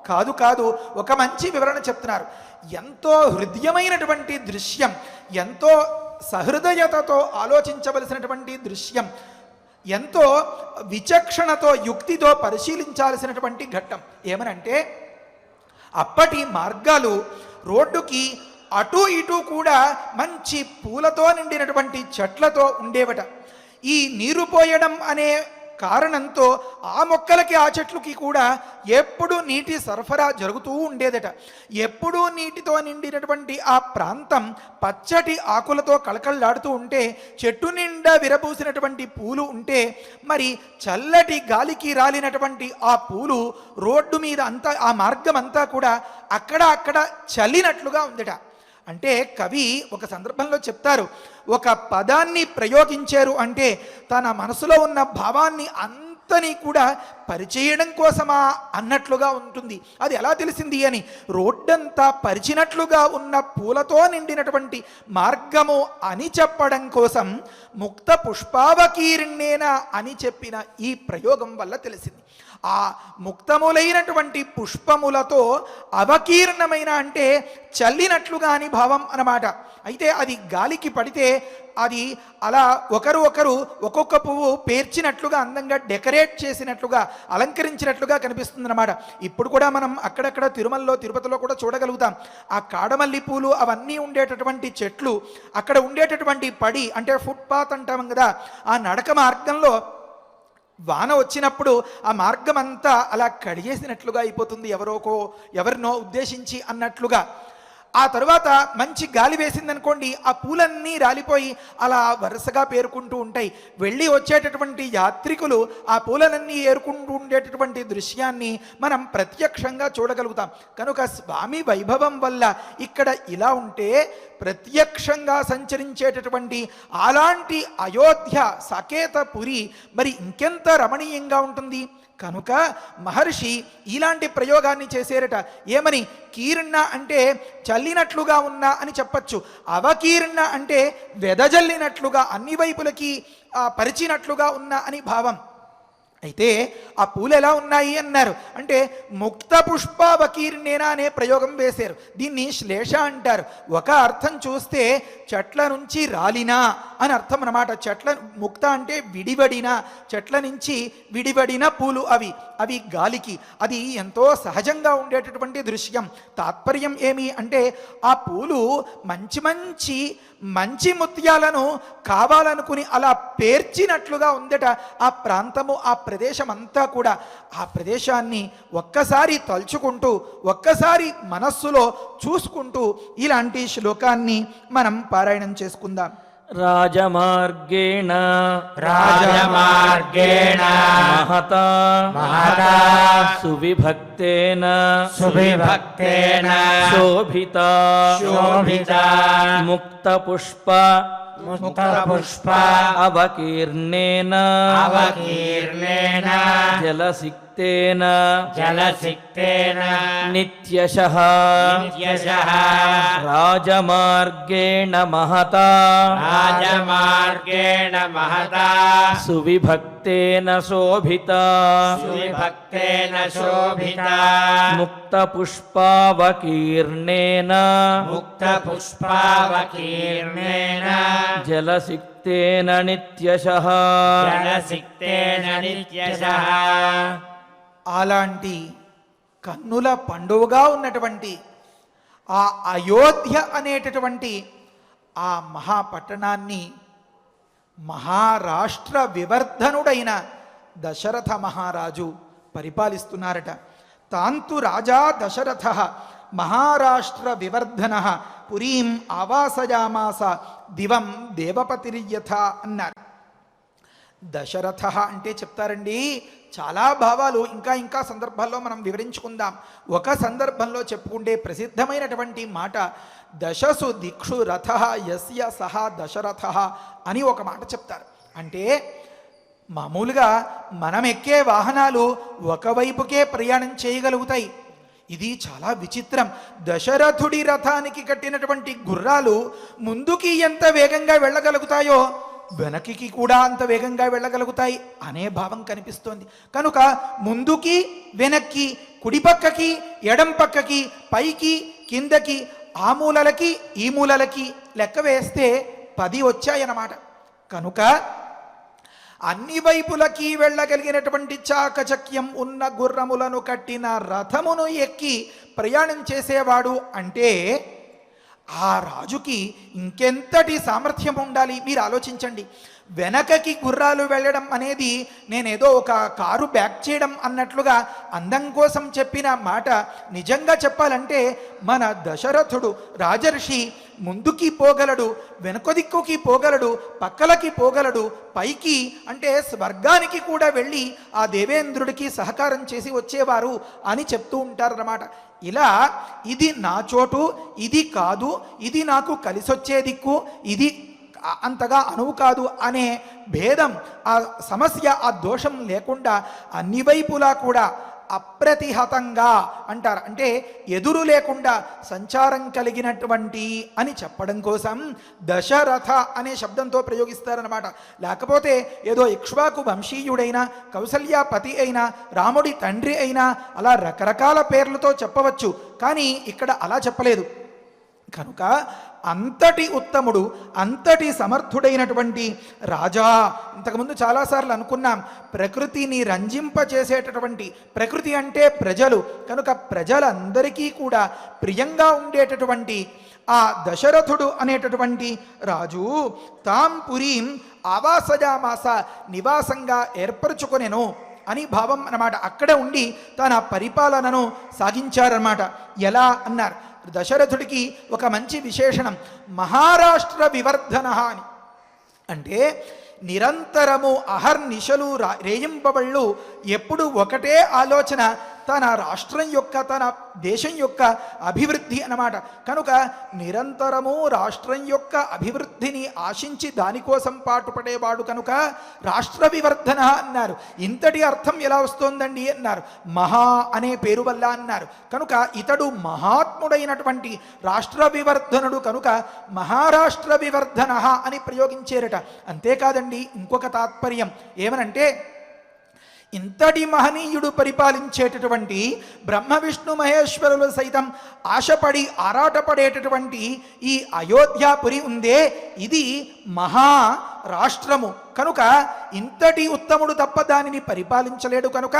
కాదు కాదు, ఒక మంచి వివరణ చెప్తున్నారు. ఎంతో హృదయమైనటువంటి దృశ్యం, ఎంతో సహృదయతతో ఆలోచించవలసినటువంటి దృశ్యం, ఎంతో విచక్షణతో యుక్తితో పరిశీలించాల్సినటువంటి ఘట్టం. ఏమనంటే, అప్పటి మార్గాలు రోడ్డుకి అటు ఇటు కూడా మంచి పూలతో నిండినటువంటి చెట్లతో ఉండేవట. ఈ నీరు పోయడం అనే కారణంతో ఆ మొక్కలకి ఆ చెట్లకి కూడా ఎప్పుడూ నీటి సరఫరా జరుగుతూ ఉండేదట. ఎప్పుడూ నీటితో నిండినటువంటి ఆ ప్రాంతం పచ్చటి ఆకులతో కళకళలాడుతూ ఉంటే, చెట్టు నిండా విరబూసినటువంటి పూలు ఉంటే, మరి చల్లటి గాలికి రాలినటువంటి ఆ పూలు రోడ్డు మీద అంతా, ఆ మార్గం అంతా కూడా అక్కడ చల్లినట్లుగా ఉందట. అంటే కవి ఒక సందర్భంలో చెప్తారు, ఒక పదాన్ని ప్రయోగించారు అంటే తన మనసులో ఉన్న భావాన్ని అంతని కూడా పరిచేయడం కోసమా అన్నట్లుగా ఉంటుంది. అది ఎలా తెలిసింది అని, రోడ్డంతా పరిచినట్లుగా ఉన్న పూలతో నిండినటువంటి మార్గము అని చెప్పడం కోసం ముక్త పుష్పావకీర్ణేన అని చెప్పిన ఈ ప్రయోగం వల్ల తెలిసింది. ఆ ముక్తములైనటువంటి పుష్పములతో అవకీర్ణమైన అంటే చల్లినట్లుగా అని భావం అన్నమాట. అయితే అది గాలికి పడితే అది అలా ఒకరు ఒక్కొక్క పువ్వు పేర్చినట్లుగా అందంగా డెకరేట్ చేసినట్లుగా అలంకరించినట్లుగా కనిపిస్తుంది అన్నమాట. ఇప్పుడు కూడా మనం అక్కడక్కడ తిరుమలలో తిరుపతిలో కూడా చూడగలుగుతాం. ఆ కాడమల్లి పూలు అవన్నీ ఉండేటటువంటి చెట్లు, అక్కడ ఉండేటటువంటి పడి అంటే ఫుట్పాత్ అంటాం కదా, ఆ నడక మార్గంలో వాన వచ్చినప్పుడు ఆ మార్గం అంతా అలా కడిగేసినట్లుగా అయిపోతుంది, ఎవరినో ఉద్దేశించి అన్నట్లుగా. ఆ తరువాత మంచి గాలి వేసిందనుకోండి, ఆ పూలన్నీ రాలిపోయి అలా వరుసగా పేరుకుంటూ ఉంటాయి. వెళ్ళి వచ్చేటటువంటి యాత్రికులు ఆ పూలనన్నీ ఏరుకుంటూ ఉండేటటువంటి దృశ్యాన్ని మనం ప్రత్యక్షంగా చూడగలుగుతాం. కనుక స్వామి వైభవం వల్ల ఇక్కడ ఇలా ఉంటే, ప్రత్యక్షంగా సంచరించేటటువంటి అలాంటి అయోధ్య సాకేతపురి మరి ఇంకెంత రమణీయంగా ఉంటుంది. కనుక మహర్షి ఇలాంటి ప్రయోగాన్ని చేసేరట. ఏమని? కీర్ణ అంటే చల్లినట్లుగా ఉన్నా అని చెప్పచ్చు, అవకీర్ణ అంటే వెదజల్లినట్లుగా అన్ని వైపులకి పరిచినట్లుగా ఉన్నా అని భావం. అయితే ఆ పూలు ఎలా ఉన్నాయి అన్నారు అంటే ముక్త పుష్పవకీర్ణేన అనే ప్రయోగం వేశారు. దీన్ని శ్లేష అంటారు. ఒక అర్థం చూస్తే చెట్ల నుంచి రాలినా అని అర్థం అన్నమాట. ముక్త అంటే విడివడిన, చెట్ల నుంచి విడివడిన పూలు అవి గాలికి అది ఎంతో సహజంగా ఉండేటటువంటి దృశ్యం. తాత్పర్యం ఏమి అంటే ఆ పూలు మంచి ముత్యాలను కావాలనుకుని అలా పేర్చినట్లుగా ఉందట ఆ ప్రాంతము, ఆ ప్రదేశం అంతా కూడా. ఆ ప్రదేశాన్ని ఒక్కసారి తలుచుకుంటూ, ఒక్కసారి మనస్సులో చూసుకుంటూ ఇలాంటి శ్లోకాన్ని మనం పారాయణం చేసుకుందాం. రాజమార్గేణ మహతా సువిభక్తేన శోభితా ముక్తపుష్ప అవకీర్ణేన జలసిక్తేన నిత్యశః రాజమార్గేణ మహతా సువిభక్తేన శోభితా ముక్తపుష్పావకీర్ణేన జలసిక్తేన నిత్యశః అలాంటి కన్నుల పండువగా ఉన్నటువంటి ఆ అయోధ్య అనేటటువంటి ఆ మహాపట్టణాన్ని మహారాష్ట్ర వివర్ధనుడైన దశరథ మహారాజు పరిపాలిస్తున్నారట. తాంతు రాజా దశరథ మహారాష్ట్ర వివర్ధన పురీం ఆవాసయామాస దివం దేవపతిర్యథ అన్నారు. దశరథ అంటే చెప్తారండి చాలా భావాలు ఇంకా సందర్భాల్లో మనం వివరించుకుందాం. ఒక సందర్భంలో చెప్పుకుంటే ప్రసిద్ధమైనటువంటి మాట, దశసు దిక్షు రథ యస్య సహా దశరథ అని ఒక మాట చెప్తారు. అంటే మామూలుగా మనం ఎక్కే వాహనాలు ఒకవైపుకే ప్రయాణం చేయగలుగుతాయి. ఇది చాలా విచిత్రం. దశరథుడి రథానికి కట్టినటువంటి గుర్రాలు ముందుకి ఎంత వేగంగా వెళ్ళగలుగుతాయో వెనక్కి కూడా అంత వేగంగా వెళ్ళగలుగుతాయి అనే భావం కనిపిస్తోంది. కనుక ముందుకి వెనక్కి, కుడి పక్కకి ఎడం పక్కకి, పైకి కిందకి, ఆ మూలలకి ఈ మూలలకి లెక్క వేస్తే 10 వచ్చాయన్నమాట. కనుక అన్ని వైపులకి వెళ్ళగలిగినటువంటి చాకచక్యం ఉన్న గుర్రములను కట్టిన రథమును ఎక్కి ప్రయాణం చేసేవాడు అంటే ఆ రాజుకి ఇంకెంతటి సామర్థ్యం ఉండాలి మీరు ఆలోచించండి. వెనకకి గుర్రాలు వెళ్ళడం అనేది నేనేదో ఒక కారు బ్యాక్ చేయడం అన్నట్లుగా అందం కోసం చెప్పిన మాట. నిజంగా చెప్పాలంటే మన దశరథుడు రాజర్షి ముందుకి పోగలడు, వెనుక దిక్కుకి పోగలడు, పక్కలకి పోగలడు, పైకి అంటే స్వర్గానికి కూడా వెళ్ళి ఆ దేవేంద్రుడికి సహకారం చేసి వచ్చేవారు అని చెప్తూ ఉంటారన్నమాట. ఇలా ఇది నా చోటు, ఇది కాదు, ఇది నాకు కలిసొచ్చే దిక్కు, ఇది అంతగా అనువు కాదు అనే భేదం, ఆ సమస్య, ఆ దోషం లేకుండా అన్ని వైపులా కూడా అప్రతిహతంగా అంటారు. అంటే ఎదురు లేకుండా సంచారం కలిగినటువంటి అని చెప్పడం కోసం దశరథ అనే శబ్దంతో ప్రయోగిస్తారనమాట. లేకపోతే ఏదో ఇక్ష్వాకు వంశీయుడైనా, కౌసల్యాపతి అయినా, రాముడి తండ్రి అయినా అలా రకరకాల పేర్లతో చెప్పవచ్చు. కానీ ఇక్కడ అలా చెప్పలేదు. కనుక అంతటి ఉత్తముడు, అంతటి సమర్థుడైనటువంటి రాజా. ఇంతకుముందు చాలాసార్లు అనుకున్నాం, ప్రకృతిని రంజింపచేసేటటువంటి, ప్రకృతి అంటే ప్రజలు కనుక ప్రజలందరికీ కూడా ప్రియంగా ఉండేటటువంటి ఆ దశరథుడు అనేటటువంటి రాజు తాం పురీం ఆవాసజామాస నివాసంగా ఏర్పరచుకొనెను అని భావం అన్నమాట. అక్కడ ఉండి తన పరిపాలనను సాగించారన్నమాట. ఎలా అన్నారు, దశరథుడికి ఒక మంచి విశేషణం మహారాష్ట్ర వివర్ధన అని. అంటే నిరంతరము అహర్నిశలు రేయింపబళ్ళు ఎప్పుడు ఒకటే ఆలోచన, తన రాష్ట్రం యొక్క, తన దేశం యొక్క అభివృద్ధి అన్నమాట. కనుక నిరంతరము రాష్ట్రం యొక్క అభివృద్ధిని ఆశించి దానికోసం పాటుపడేవాడు కనుక రాష్ట్ర వివర్ధన అన్నారు. ఇంతటి అర్థం ఎలా వస్తోందండి అన్నారు, మహా అనే పేరు వల్ల అన్నారు. కనుక ఇతడు మహాత్ముడైనటువంటి రాష్ట్ర వివర్ధనుడు కనుక మహారాష్ట్ర వివర్ధన అని ప్రయోగించేరట. అంతేకాదండి, ఇంకొక తాత్పర్యం ఏమనంటే, ఇంతటి మహనీయుడు పరిపాలించేటటువంటి బ్రహ్మ విష్ణు మహేశ్వరులు సైతం ఆశపడి ఆరాటపడేటటువంటి ఈ అయోధ్యాపురి ఉందే, ఇది మహారాష్ట్రము కనుక ఇంతటి ఉత్తముడు తప్ప దానిని పరిపాలించలేడు కనుక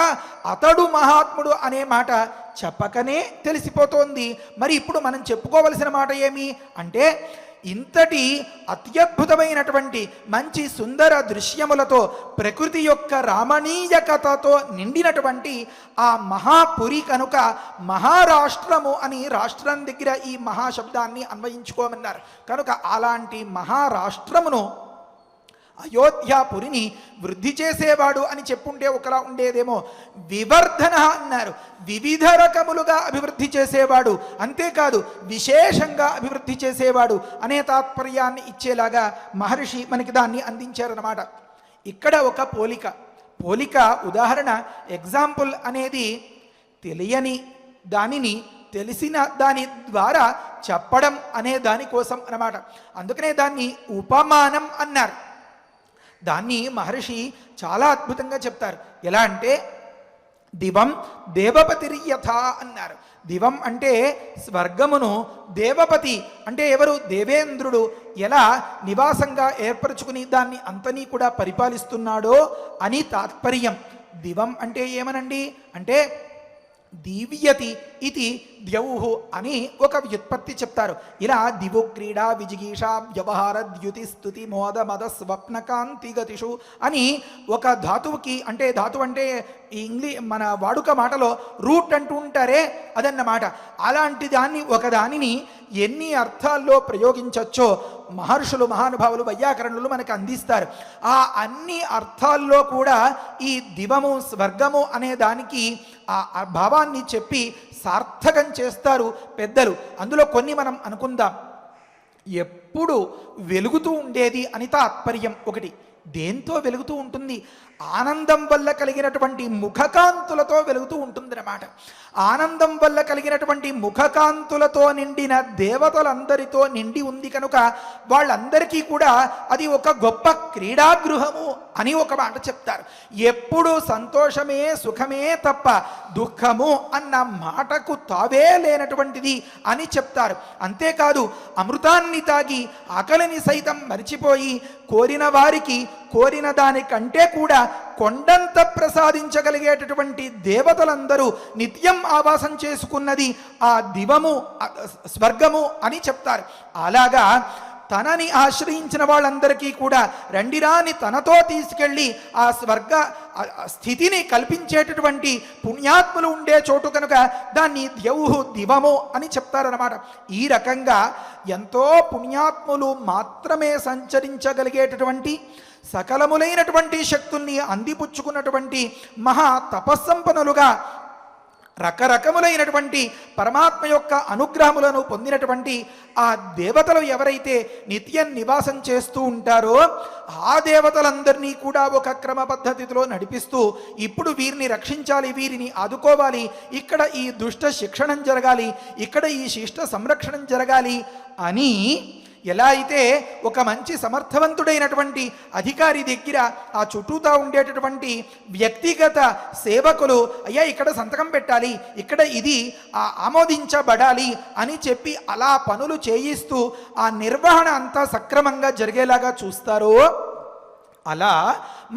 అతడు మహాత్ముడు అనే మాట చెప్పకనే తెలిసిపోతోంది. మరి ఇప్పుడు మనం చెప్పుకోవలసిన మాట ఏమి అంటే, ఇంతటి అత్యద్భుతమైనటువంటి మంచి సుందర దృశ్యములతో ప్రకృతి యొక్క రామణీయకతతో నిండినటువంటి ఆ మహాపురి కనుక మహారాష్ట్రము అని రాష్ట్రం దగ్గర ఈ మహాశబ్దాన్ని అన్వయించుకోమన్నారు. కనుక అలాంటి మహారాష్ట్రమును అయోధ్యాపురిని వృద్ధి చేసేవాడు అని చెప్పుంటే ఒకలా ఉండేదేమో. వివర్ధన అన్నారు, వివిధ రకములుగా అభివృద్ధి చేసేవాడు, అంతేకాదు విశేషంగా అభివృద్ధి చేసేవాడు అనే తాత్పర్యాన్ని ఇచ్చేలాగా మహర్షి మనకి దాన్ని అందించారన్నమాట. ఇక్కడ ఒక పోలిక ఉదాహరణ, ఎగ్జాంపుల్ అనేది తెలియని దానిని తెలిసిన దాని ద్వారా చెప్పడం అనే దానికోసం అన్నమాట. అందుకనే దాన్ని ఉపమానం అన్నారు. దాన్ని మహర్షి చాలా అద్భుతంగా చెప్తారు. ఎలా అంటే, దివం దేవపతిర్యథ అన్నారు. దివం అంటే స్వర్గమును, దేవపతి అంటే ఎవరు, దేవేంద్రుడు ఎలా నివాసంగా ఏర్పరచుకుని దాన్ని అంతనీ కూడా పరిపాలిస్తున్నాడో అని తాత్పర్యం. దివం అంటే ఏమనండి అంటే, దీవ్యతి ఇది ద్యౌహు అని ఒక వ్యుత్పత్తి చెప్తారు. ఇలా దివు క్రీడా విజిగీష వ్యవహార ద్యుతి స్తుతి మోద మద స్వప్న కాంతి గతిషు అని ఒక ధాతువుకి, అంటే ధాతువు అంటే మన వాడుక మాటలో రూట్ అంటూ ఉంటారే అదన్నమాట. అలాంటి దాన్ని ఒకదానిని ఎన్ని అర్థాల్లో ప్రయోగించవచ్చో మహర్షులు, మహానుభావులు, వైయాకరణులు మనకు అందిస్తారు. ఆ అన్ని అర్థాల్లో కూడా ఈ దివము, స్వర్గము అనే దానికి ఆ భావాన్ని చెప్పి సార్థకం చేస్తారు పెద్దలు. అందులో కొన్ని మనం అనుకుందాం. ఎప్పుడు వెలుగుతూ ఉండేది అని తాత్పర్యం ఒకటి. దేంతో వెలుగుతూ ఉంటుంది? ఆనందం వల్ల కలిగినటువంటి ముఖకాంతులతో వెలుగుతూ ఉంటుందన్నమాట. ఆనందం వల్ల కలిగినటువంటి ముఖకాంతులతో నిండిన దేవతలందరితో నిండి ఉంది కనుక వాళ్ళందరికీ కూడా అది ఒక గొప్ప క్రీడాగృహము అని ఒక మాట చెప్తారు. ఎప్పుడు సంతోషమే, సుఖమే తప్ప దుఃఖము అన్న మాటకు తావే లేనటువంటిది అని చెప్తారు. అంతేకాదు, అమృతాన్ని తాగి ఆకలిని సైతం మరిచిపోయి కోరిన వారికి కోరిన దానికంటే కూడా కొండంత ప్రసాదించగలిగేటటువంటి దేవతలందరూ నిత్యం ఆవాసం చేసుకున్నది ఆ దివము, స్వర్గము అని చెప్తారు. అలాగా తనని ఆశ్రయించిన వాళ్ళందరికీ కూడా రండిరాని తనతో తీసుకెళ్ళి ఆ స్వర్గ స్థితిని కల్పించేటటువంటి పుణ్యాత్ములు ఉండే చోటు కనుక దాన్ని ద్యౌహు, దివము అని చెప్తారన్నమాట. ఈ రకంగా ఎంతో పుణ్యాత్ములు మాత్రమే సంచరించగలిగేటటువంటి, సకలములైనటువంటి శక్తుల్ని అందిపుచ్చుకున్నటువంటి మహా తపస్సంపన్నులుగా రకరకములైనటువంటి పరమాత్మ యొక్క అనుగ్రహములను పొందినటువంటి ఆ దేవతలు ఎవరైతే నిత్యం నివాసం చేస్తూ ఉంటారో ఆ దేవతలందరినీ కూడా ఒక క్రమ పద్ధతిలో నడిపిస్తూ ఇప్పుడు వీరిని రక్షించాలి, వీరిని ఆదుకోవాలి, ఇక్కడ ఈ దుష్ట శిక్షణం జరగాలి, ఇక్కడ ఈ శిష్ట సంరక్షణం జరగాలి అని ఎలా అయితే ఒక మంచి సమర్థవంతుడైనటువంటి అధికారి దగ్గర ఆ చుట్టూతా ఉండేటటువంటి వ్యక్తిగత సేవకులు అయ్యా ఇక్కడ సంతకం పెట్టాలి, ఇక్కడ ఇది ఆమోదించబడాలి అని చెప్పి అలా పనులు చేయిస్తూ ఆ నిర్వహణ అంతా సక్రమంగా జరిగేలాగా చూస్తారో అలా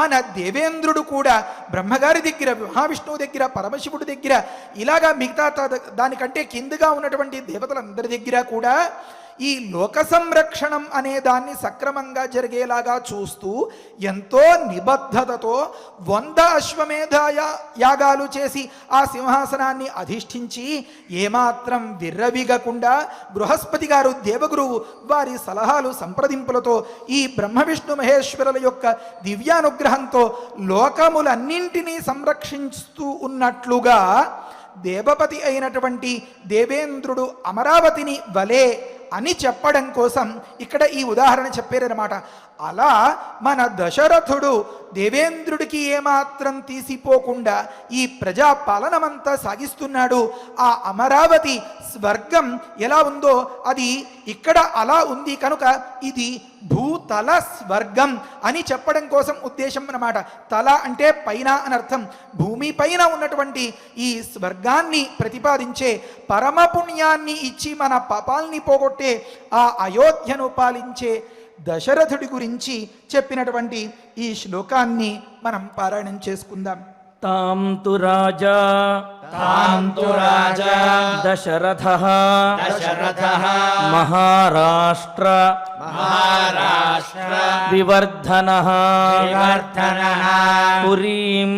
మన దేవేంద్రుడు కూడా బ్రహ్మగారి దగ్గర, మహావిష్ణువు దగ్గర, పరమశివుడి దగ్గర ఇలాగా మిగతా దానికంటే కిందగా ఉన్నటువంటి దేవతలందరి దగ్గర కూడా ఈ లోక సంరక్షణం అనే దాన్ని సక్రమంగా జరిగేలాగా చూస్తూ ఎంతో నిబద్ధతతో 100 అశ్వమేధ యాగాలు చేసి ఆ సింహాసనాన్ని అధిష్ఠించి ఏమాత్రం విర్రవిగకుండా బృహస్పతి గారు దేవగురువు వారి సలహాలు సంప్రదింపులతో ఈ బ్రహ్మ విష్ణు మహేశ్వరుల యొక్క దివ్యానుగ్రహంతో లోకములన్నింటినీ సంరక్షిస్తూ ఉన్నట్లుగా దేవపతి అయినటువంటి దేవేంద్రుడు అమరావతిని వలే అని చెప్పడం కోసం ఇక్కడ ఈ ఉదాహరణ చెప్పారనమాట. అలా మన దశరథుడు దేవేంద్రుడికి ఏమాత్రం తీసిపోకుండా ఈ ప్రజా పాలనమంతా సాగిస్తున్నాడు. ఆ అమరావతి స్వర్గం ఎలా ఉందో అది ఇక్కడ అలా ఉంది కనుక ఇది భూతల స్వర్గం అని చెప్పడం కోసం ఉద్దేశం అన్నమాట. తల అంటే పైన అని అర్థం. భూమి పైన ఉన్నటువంటి ఈ స్వర్గాన్ని ప్రతిపాదించే పరమ పుణ్యాన్ని ఇచ్చి మన పాపాల్ని పోగొట్టే ఆ అయోధ్యను పాలించే దశరథుడి గురించి చెప్పినటువంటి ఈ శ్లోకాన్ని మనం పారాయణం చేసుకుందాం. తాం తు రాజా దశరథః మహారాష్ట్ర వివర్ధనః పురీం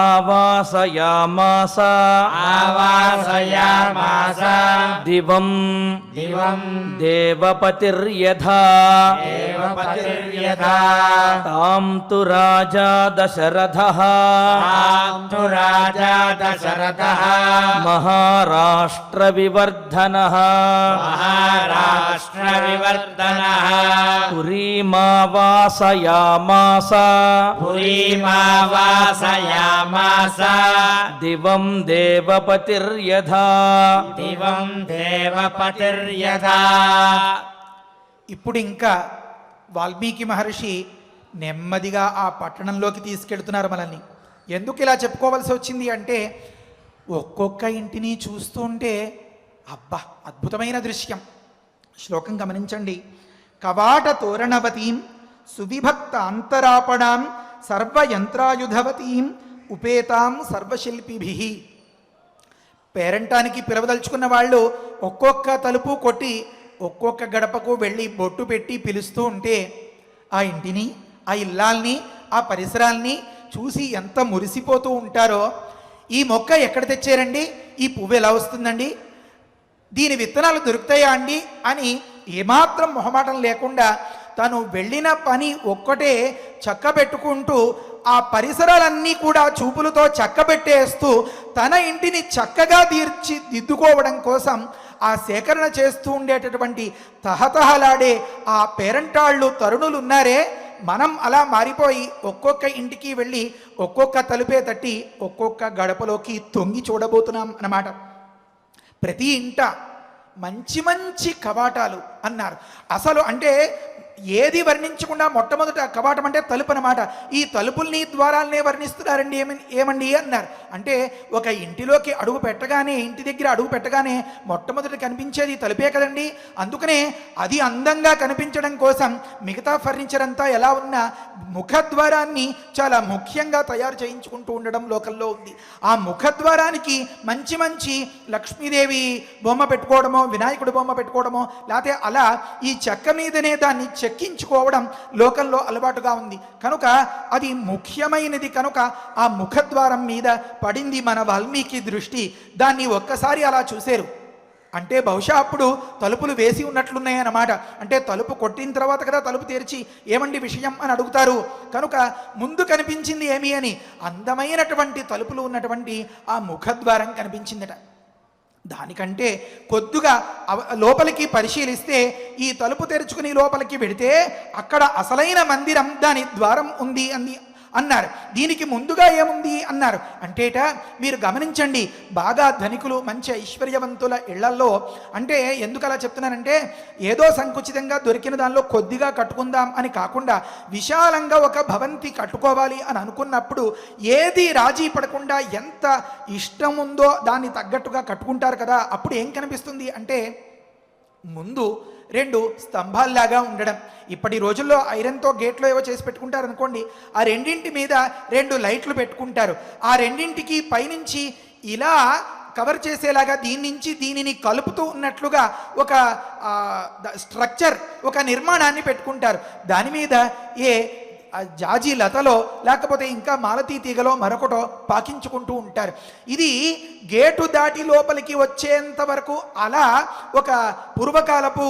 ఆవాసయామాస దివం దేవపతిర్యథా తాం తు రాజా దశరథః మహారాష్ట్ర వివర్ధనః పురీమావాసయామాస దివం దేవపతిర్యథా ఇప్పుడు ఇంకా వాల్మీకి మహర్షి నెమ్మదిగా ఆ పట్టణంలోకి తీసుకెళ్తున్నారు మనల్ని. ఎందుకు ఇలా చెప్పుకోవాల్సి వచ్చింది అంటే ఒక్కొక్క ఇంటిని చూస్తూ ఉంటే అబ్బా అద్భుతమైన దృశ్యం. శ్లోకం గమనించండి. కవాట తోరణవతీం సువిభక్త అంతరాపణాం సర్వయంత్రాయుధవతీం ఉపేతాం సర్వశిల్పిభిః. పేరంటానికి పిలవదలుచుకున్న వాళ్ళు ఒక్కొక్క తలుపు కొట్టి ఒక్కొక్క గడపకు వెళ్ళి బొట్టు పెట్టి పిలుస్తూ ఉంటే ఆ ఇంటిని, ఆ ఇల్లాల్ని, ఆ పరిసరాల్ని చూసి ఎంత మురిసిపోతూ ఉంటారో. ఈ మొక్క ఎక్కడ తెచ్చారండి, ఈ పువ్వు ఎలా వస్తుందండి, దీని విత్తనాలు దొరుకుతాయా అండి అని ఏమాత్రం మొహమాటం లేకుండా తను వెళ్ళిన పని ఒక్కటే చక్కబెట్టుకుంటూ ఆ పరిసరాలన్నీ కూడా చూపులతో చక్కబెట్టేస్తూ తన ఇంటిని చక్కగా తీర్చిదిద్దుకోవడం కోసం ఆ సేకరణ చేస్తూ ఉండేటటువంటి తహతహలాడే ఆ పేరంటాళ్ళు తరుణులు ఉన్నారే, మనం అలా మారిపోయి ఒక్కొక్క ఇంటికి వెళ్ళి ఒక్కొక్క తలుపే తట్టి ఒక్కొక్క గడపలోకి తొంగి చూడబోతున్నాం అన్నమాట. ప్రతి ఇంట మంచి మంచి కవాటాలు అన్నారు. అసలు అంటే ఏది వర్ణించకుండా మొట్టమొదట కవాటం అంటే తలుపు అన్నమాట. ఈ తలుపుల్ని ద్వారాలనే వర్ణిస్తున్నారండి ఏమండి అన్నారు. అంటే ఒక ఇంటిలోకి అడుగు పెట్టగానే, ఇంటి దగ్గర అడుగు పెట్టగానే మొట్టమొదటి కనిపించేది తలుపే కదండి. అందుకనే అది అందంగా కనిపించడం కోసం మిగతా ఫర్నిచర్ అంతా ఎలా ఉన్నా ముఖద్వారాన్ని చాలా ముఖ్యంగా తయారు చేయించుకుంటూ ఉండడం లోకల్లో ఉంది. ఆ ముఖద్వారానికి మంచి మంచి లక్ష్మీదేవి బొమ్మ పెట్టుకోవడమో, వినాయకుడి బొమ్మ పెట్టుకోవడమో, లేకపోతే అలా ఈ చెక్క మీదనే దాన్ని చెక్కించుకోవడం లోకంలో అలవాటుగా ఉంది. కనుక అది ముఖ్యమైనది కనుక ఆ ముఖద్వారం మీద పడింది మన వాల్మీకి దృష్టి. దాన్ని ఒక్కసారి అలా చూశారు. అంటే బహుశా అప్పుడు తలుపులు వేసి ఉన్నట్లున్నాయి అన్నమాట. అంటే తలుపు కొట్టిన తర్వాత కదా తలుపు తెరిచి ఏమండి విషయం అని అడుగుతారు. కనుక ముందు కనిపించింది ఏమి అని అందమైనటువంటి తలుపులు ఉన్నటువంటి ఆ ముఖద్వారం కనిపించిందట. దానికంటే కొద్దిగా లోపలికి పరిశీలిస్తే ఈ తలుపు తెరుచుకుని లోపలికి వెడితే అక్కడ అసలైన మందిరం దాని ద్వారం ఉంది అన్నారు. దీనికి ముందుగా ఏముంది అన్నారు అంటేట మీరు గమనించండి, బాగా ధనికులు మంచి ఐశ్వర్యవంతుల ఇళ్లల్లో, అంటే ఎందుకు అలా చెప్తున్నానంటే ఏదో సంకుచితంగా దొరికిన దానిలో కొద్దిగా కట్టుకుందాం అని కాకుండా విశాలంగా ఒక భవంతి కట్టుకోవాలి అని అనుకున్నప్పుడు ఏది రాజీ పడకుండా ఎంత ఇష్టం ఉందో దాన్ని తగ్గట్టుగా కట్టుకుంటారు కదా. అప్పుడు ఏం కనిపిస్తుంది అంటే ముందు 2 స్తంభాల్లాగా ఉండడం. ఇప్పటి రోజుల్లో ఐరన్తో గేట్లో ఏవో చేసి పెట్టుకుంటారు అనుకోండి, ఆ రెండింటి మీద 2 లైట్లు పెట్టుకుంటారు. ఆ రెండింటికి పైనుంచి ఇలా కవర్ చేసేలాగా దీనిని కలుపుతూ ఉన్నట్లుగా ఒక స్ట్రక్చర్, ఒక నిర్మాణాన్ని పెట్టుకుంటారు. దాని మీద జాజి లతలో లేకపోతే ఇంకా మాలతీ తీగలో మరొకటో పాకించుకుంటూ ఉంటారు. ఇది గేటు దాటి లోపలికి వచ్చేంత వరకు అలా ఒక పూర్వకాలపు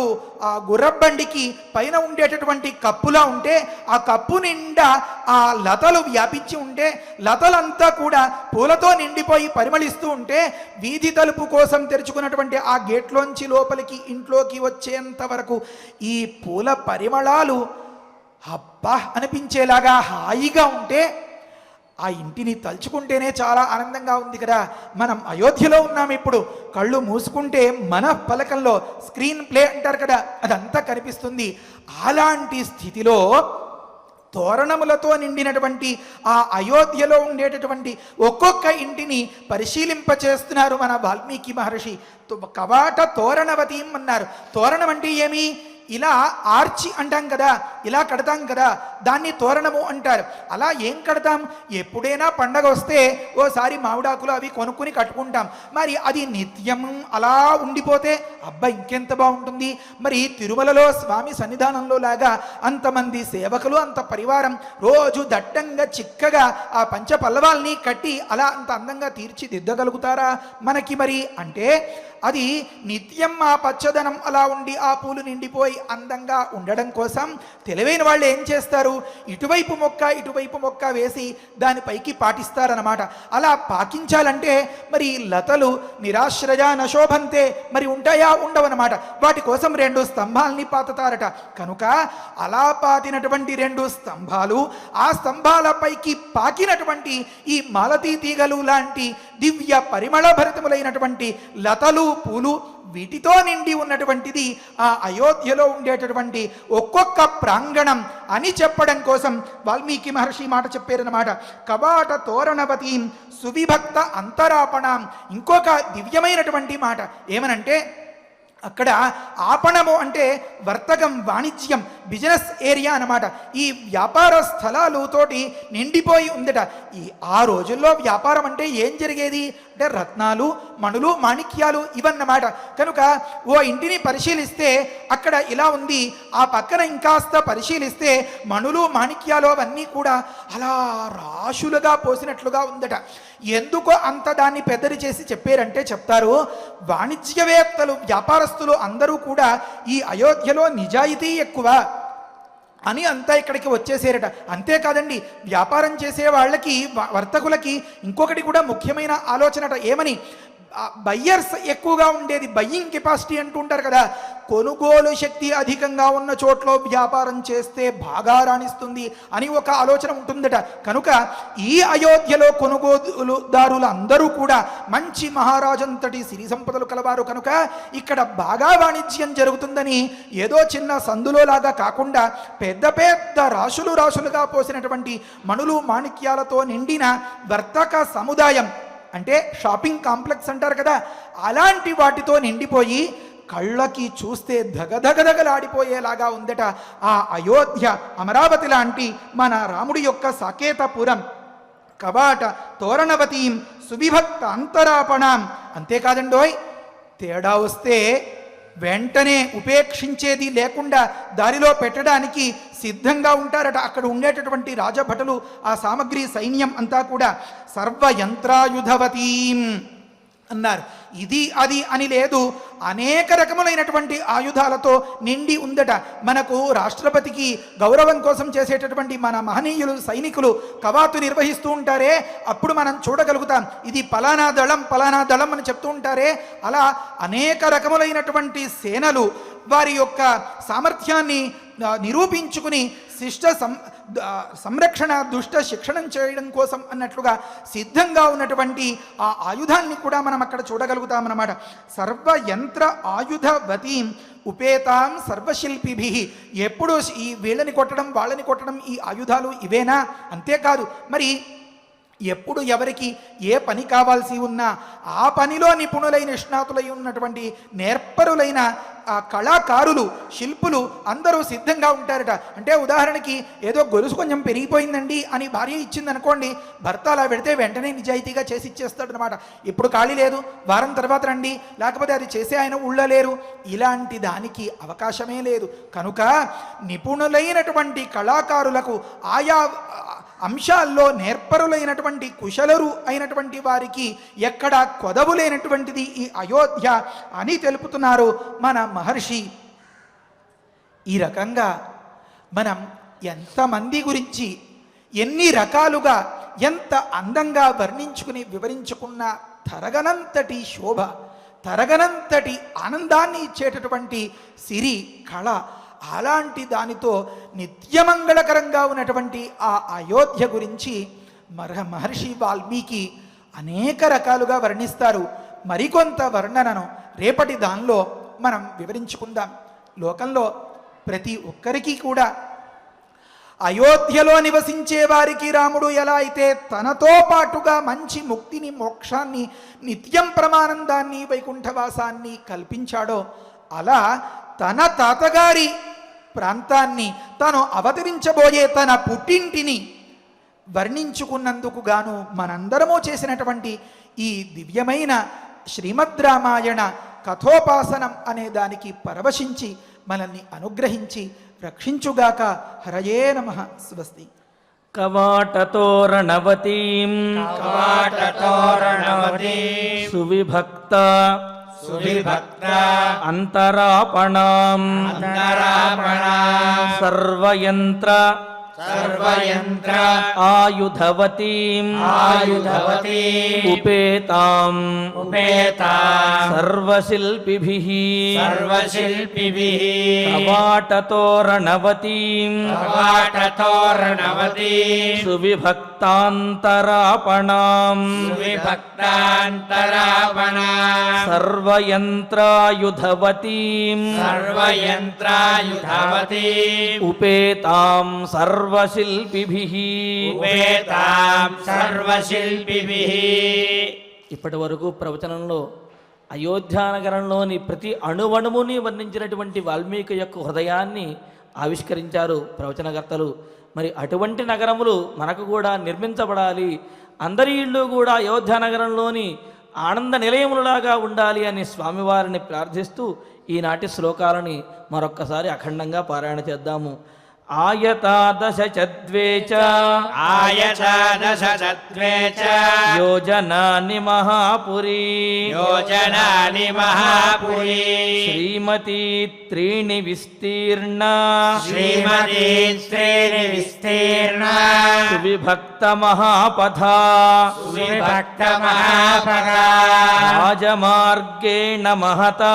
గుర్రబండికి పైన ఉండేటటువంటి కప్పులా ఉంటే ఆ కప్పు నిండా ఆ లతలు వ్యాపించి ఉంటే లతలంతా కూడా పూలతో నిండిపోయి పరిమళిస్తూ ఉంటే వీధి తలుపు కోసం తెరుచుకున్నటువంటి ఆ గేట్లోంచి లోపలికి ఇంట్లోకి వచ్చేంత వరకు ఈ పూల పరిమళాలు అబ్బా అనిపించేలాగా హాయిగా ఉంటే ఆ ఇంటిని తలుచుకుంటేనే చాలా ఆనందంగా ఉంది కదా. మనం అయోధ్యలో ఉన్నాం ఇప్పుడు. కళ్ళు మూసుకుంటే మన పలకంలో స్క్రీన్ ప్లే అంటారు కదా, అదంతా కనిపిస్తుంది. అలాంటి స్థితిలో తోరణములతో నిండినటువంటి ఆ అయోధ్యలో ఉండేటటువంటి ఒక్కొక్క ఇంటిని పరిశీలింపచేస్తున్నారు మన వాల్మీకి మహర్షి. కవాట తోరణవతీం అన్నారు. తోరణం అంటే ఏమి? ఇలా ఆర్చి అంటాం కదా, ఇలా కడతాం కదా, దాన్ని తోరణము అంటారు. అలా ఏం కడతాం? ఎప్పుడైనా పండగ వస్తే ఓసారి మామిడాకులు అవి కొనుక్కుని కట్టుకుంటాం. మరి అది నిత్యం అలా ఉండిపోతే అబ్బా ఇంకెంత బాగుంటుంది. మరి తిరుమలలో స్వామి సన్నిధానంలో లాగా అంతమంది సేవకులు, అంత పరివారం రోజు దట్టంగా చిక్కగా ఆ పంచపల్లవాల్ని కట్టి అలా అంత అందంగా తీర్చిదిద్దగలుగుతారా మనకి? మరి అంటే అది నిత్యం ఆ పచ్చదనం అలా ఉండి ఆ పూలు నిండిపోయి అందంగా ఉండడం కోసం తెలివైన వాళ్ళు ఏం చేస్తారు? ఇటువైపు మొక్క వేసి దానిపైకి పాటిస్తారన్నమాట. అలా పాకించాలంటే మరి లతలు నిరాశ్రయ నశోభంతే, మరి ఉంటాయా? ఉండవన్నమాట. వాటి కోసం 2 స్తంభాలని పాతుతారట. కనుక అలా పాతినటువంటి 2 స్తంభాలు, ఆ స్తంభాలపైకి పాకినటువంటి ఈ మాలతీ తీగలు లాంటి దివ్య పరిమళ భరితములైనటువంటి లతలు, పూలు, వీటితో నిండి ఉన్నటువంటిది ఆ అయోధ్యలో ఉండేటటువంటి ఒక్కొక్క ప్రాంగణం అని చెప్పడం కోసం వాల్మీకి మహర్షి మాట చెప్పారన్నమాట. కవాట తోరణవతీం సువిభక్త అంతరాపణం. ఇంకొక దివ్యమైనటువంటి మాట ఏమనంటే అక్కడ ఆపణము అంటే వర్తకం, వాణిజ్యం, బిజినెస్ ఏరియా అన్నమాట. ఈ వ్యాపార స్థలాలతోటి నిండిపోయి ఉందట. ఆ రోజుల్లో వ్యాపారం అంటే ఏం జరిగేది అంటే రత్నాలు, మణులు, మాణిక్యాలు ఇవన్నమాట. కనుక ఓ ఇంటిని పరిశీలిస్తే అక్కడ ఇలా ఉంది, ఆ పక్కన ఇంకాస్త పరిశీలిస్తే మణులు, మాణిక్యాలు అవన్నీ కూడా అలా రాశులుగా పోసినట్లుగా ఉందట. ఎందుకో అంత దాన్ని పెద్దది చేసి చెప్పారంటే చెప్తారు, వాణిజ్యవేత్తలు, వ్యాపారస్తులు అందరూ కూడా ఈ అయోధ్యలో నిజాయితీ ఎక్కువ అని అంతా ఇక్కడికి వచ్చేసారట. అంతేకాదండి, వ్యాపారం చేసే వాళ్ళకి, వర్తకులకి ఇంకొకటి కూడా ముఖ్యమైన ఆలోచనట. ఏమని? బయ్యర్స్ ఎక్కువగా ఉండేది, బయ్యింగ్ కెపాసిటీ అంటూ ఉంటారు కదా. కొనుగోలు శక్తి అధికంగా ఉన్న చోట్ల వ్యాపారం చేస్తే బాగా రాణిస్తుంది అని ఒక ఆలోచన ఉంటుందట. కనుక ఈ అయోధ్యలో కొనుగోలుదారులు అందరూ కూడా మంచి మహారాజంతటి సిరి సంపదలు కలవారు. కనుక ఇక్కడ బాగా వాణిజ్యం జరుగుతుందని ఏదో చిన్న సందులో లాగా కాకుండా పెద్ద పెద్ద రాశులుగా పోసినటువంటి మణులు, మాణిక్యాలతో నిండిన వర్తక సముదాయం, అంటే షాపింగ్ కాంప్లెక్స్ అంటారు కదా, అలాంటి వాటితో నిండిపోయి కళ్ళకి చూస్తే ధగధగధగలాడిపోయేలాగా ఉందట ఆ అయోధ్య, అమరావతి లాంటి మన రాముడి యొక్క సాకేతపురం. కవాట తోరణవతీం సువిభక్త అంతరాపణం. అంతేకాదండోయ్, తేడా వస్తే వెంటనే ఉపేక్షించేది లేకుండా దారిలో పెట్టడానికి సిద్ధంగా ఉంటారట అక్కడ ఉండేటటువంటి రాజభటులు, ఆ సామగ్రి సైన్యం అంతా కూడా. సర్వయంత్రాయుధవతీం, అన్నారు. ఇది అది అని లేదు, అనేక రకములైనటువంటి ఆయుధాలతో నిండి ఉందట. మనకు రాష్ట్రపతికి గౌరవం కోసం చేసేటటువంటి మన మహనీయులు సైనికులు కవాతు నిర్వహిస్తూ ఉంటారే, అప్పుడు మనం చూడగలుగుతాం ఇది పలానా దళం అని చెప్తూ ఉంటారే. అలా అనేక రకములైనటువంటి సేనలు వారి యొక్క సామర్థ్యాన్ని నిరూపించుకుని శిష్ట సంరక్షణ దుష్ట శిక్షణం చేయడం కోసం అన్నట్లుగా సిద్ధంగా ఉన్నటువంటి ఆ ఆయుధాన్ని కూడా మనం అక్కడ చూడగలుగుతామన్నమాట. సర్వయంత్ర ఆయుధవతీం ఉపేతాం సర్వశిల్పిభి. ఎప్పుడు ఈ వీళ్ళని కొట్టడం వాళ్ళని కొట్టడం ఈ ఆయుధాలు ఇవేనా? అంతేకాదు, మరి ఎప్పుడు ఎవరికి ఏ పని కావాల్సి ఉన్నా ఆ పనిలో నిపుణులైన నిష్ణాతులై ఉన్నటువంటి నేర్పరులైన కళాకారులు శిల్పులు అందరూ సిద్ధంగా ఉంటారట. అంటే ఉదాహరణకి ఏదో గొలుసు కొంచెం పెరిగిపోయిందండి అని భార్య ఇచ్చిందనుకోండి, భర్త అలా పెడితే వెంటనే నిజాయితీగా చేసి ఇచ్చేస్తాడు అనమాట. ఇప్పుడు ఖాళీ లేదు, వారం తర్వాత రండి, లేకపోతే అది చేసే ఆయన ఊళ్ళో లేరు, ఇలాంటి దానికి అవకాశమే లేదు. కనుక నిపుణులైనటువంటి కళాకారులకు ఆయా అంశాల్లో నేర్పరులైనటువంటి కుశలరు అయినటువంటి వారికి ఎక్కడ కొదవు లేనటువంటిది ఈ అయోధ్య అని తెలుపుతున్నారు మన మహర్షి. ఈ రకంగా మనం ఎంతమంది గురించి ఎన్ని రకాలుగా ఎంత అందంగా వర్ణించుకుని వివరించుకున్న తరగనంతటి శోభ, తరగనంతటి ఆనందాన్ని ఇచ్చేటటువంటి సిరి కళ, అలాంటి దానితో నిత్యమంగళకరంగా ఉన్నటువంటి ఆ అయోధ్య గురించి మహర్షి వాల్మీకి అనేక రకాలుగా వర్ణిస్తారు. మరికొంత వర్ణనను రేపటి దానిలో మనం వివరించుకుందాం. లోకంలో ప్రతి ఒక్కరికి కూడా అయోధ్యలో నివసించే వారికి రాముడు ఎలా అయితే తనతో పాటుగా మంచి ముక్తిని, మోక్షాన్ని, నిత్యం ప్రమానందాన్ని, వైకుంఠవాసాన్ని కల్పించాడో, అలా తన తాతగారి ప్రాంతాన్ని, తాను అవతరించబోయే తన పుట్టింటిని వర్ణించుకున్నందుకు గాను మనందరము చేసినటువంటి ఈ దివ్యమైన శ్రీమద్ రామాయణ కథోపాసనం అనే దానికి పరవశించి మనల్ని అనుగ్రహించి రక్షించుగాక. హరయే నమః. స్వస్తి. కవాటతోరణవతీం సువిభక్త అంతరాపణాం సర్వయంత్ర ఆయుధవతీం ఉపేతాం సర్వశిల్పిభిః కవాటతోరణవతీం సువిభక్తాంతరాపణాం సర్వయంత్రాయుధవతీం ఉపేతాం సర్వశిల్పిభిః. ఇప్పటి వరకు ప్రవచనంలో అయోధ్యానగరంలోని ప్రతి అణువణువుని వర్ణించినటువంటి వాల్మీకి యొక్క హృదయాన్ని ఆవిష్కరించారు ప్రవచనకర్తలు. మరి అటువంటి నగరములు మనకు కూడా నిర్మించబడాలి, అందరి ఇళ్ళు కూడా అయోధ్య నగరంలోని ఆనంద నిలయములలాగా ఉండాలి అని స్వామివారిని ప్రార్థిస్తూ ఈనాటి శ్లోకాలని మరొక్కసారి అఖండంగా పారాయణ చేద్దాము. ఆయతాదశ చద్వే చ యోజనాని మహాపురీ శ్రీమతి త్రీణి విస్తీర్ణ సువిభక్త మహాపథా రాజమార్గేణ మహతా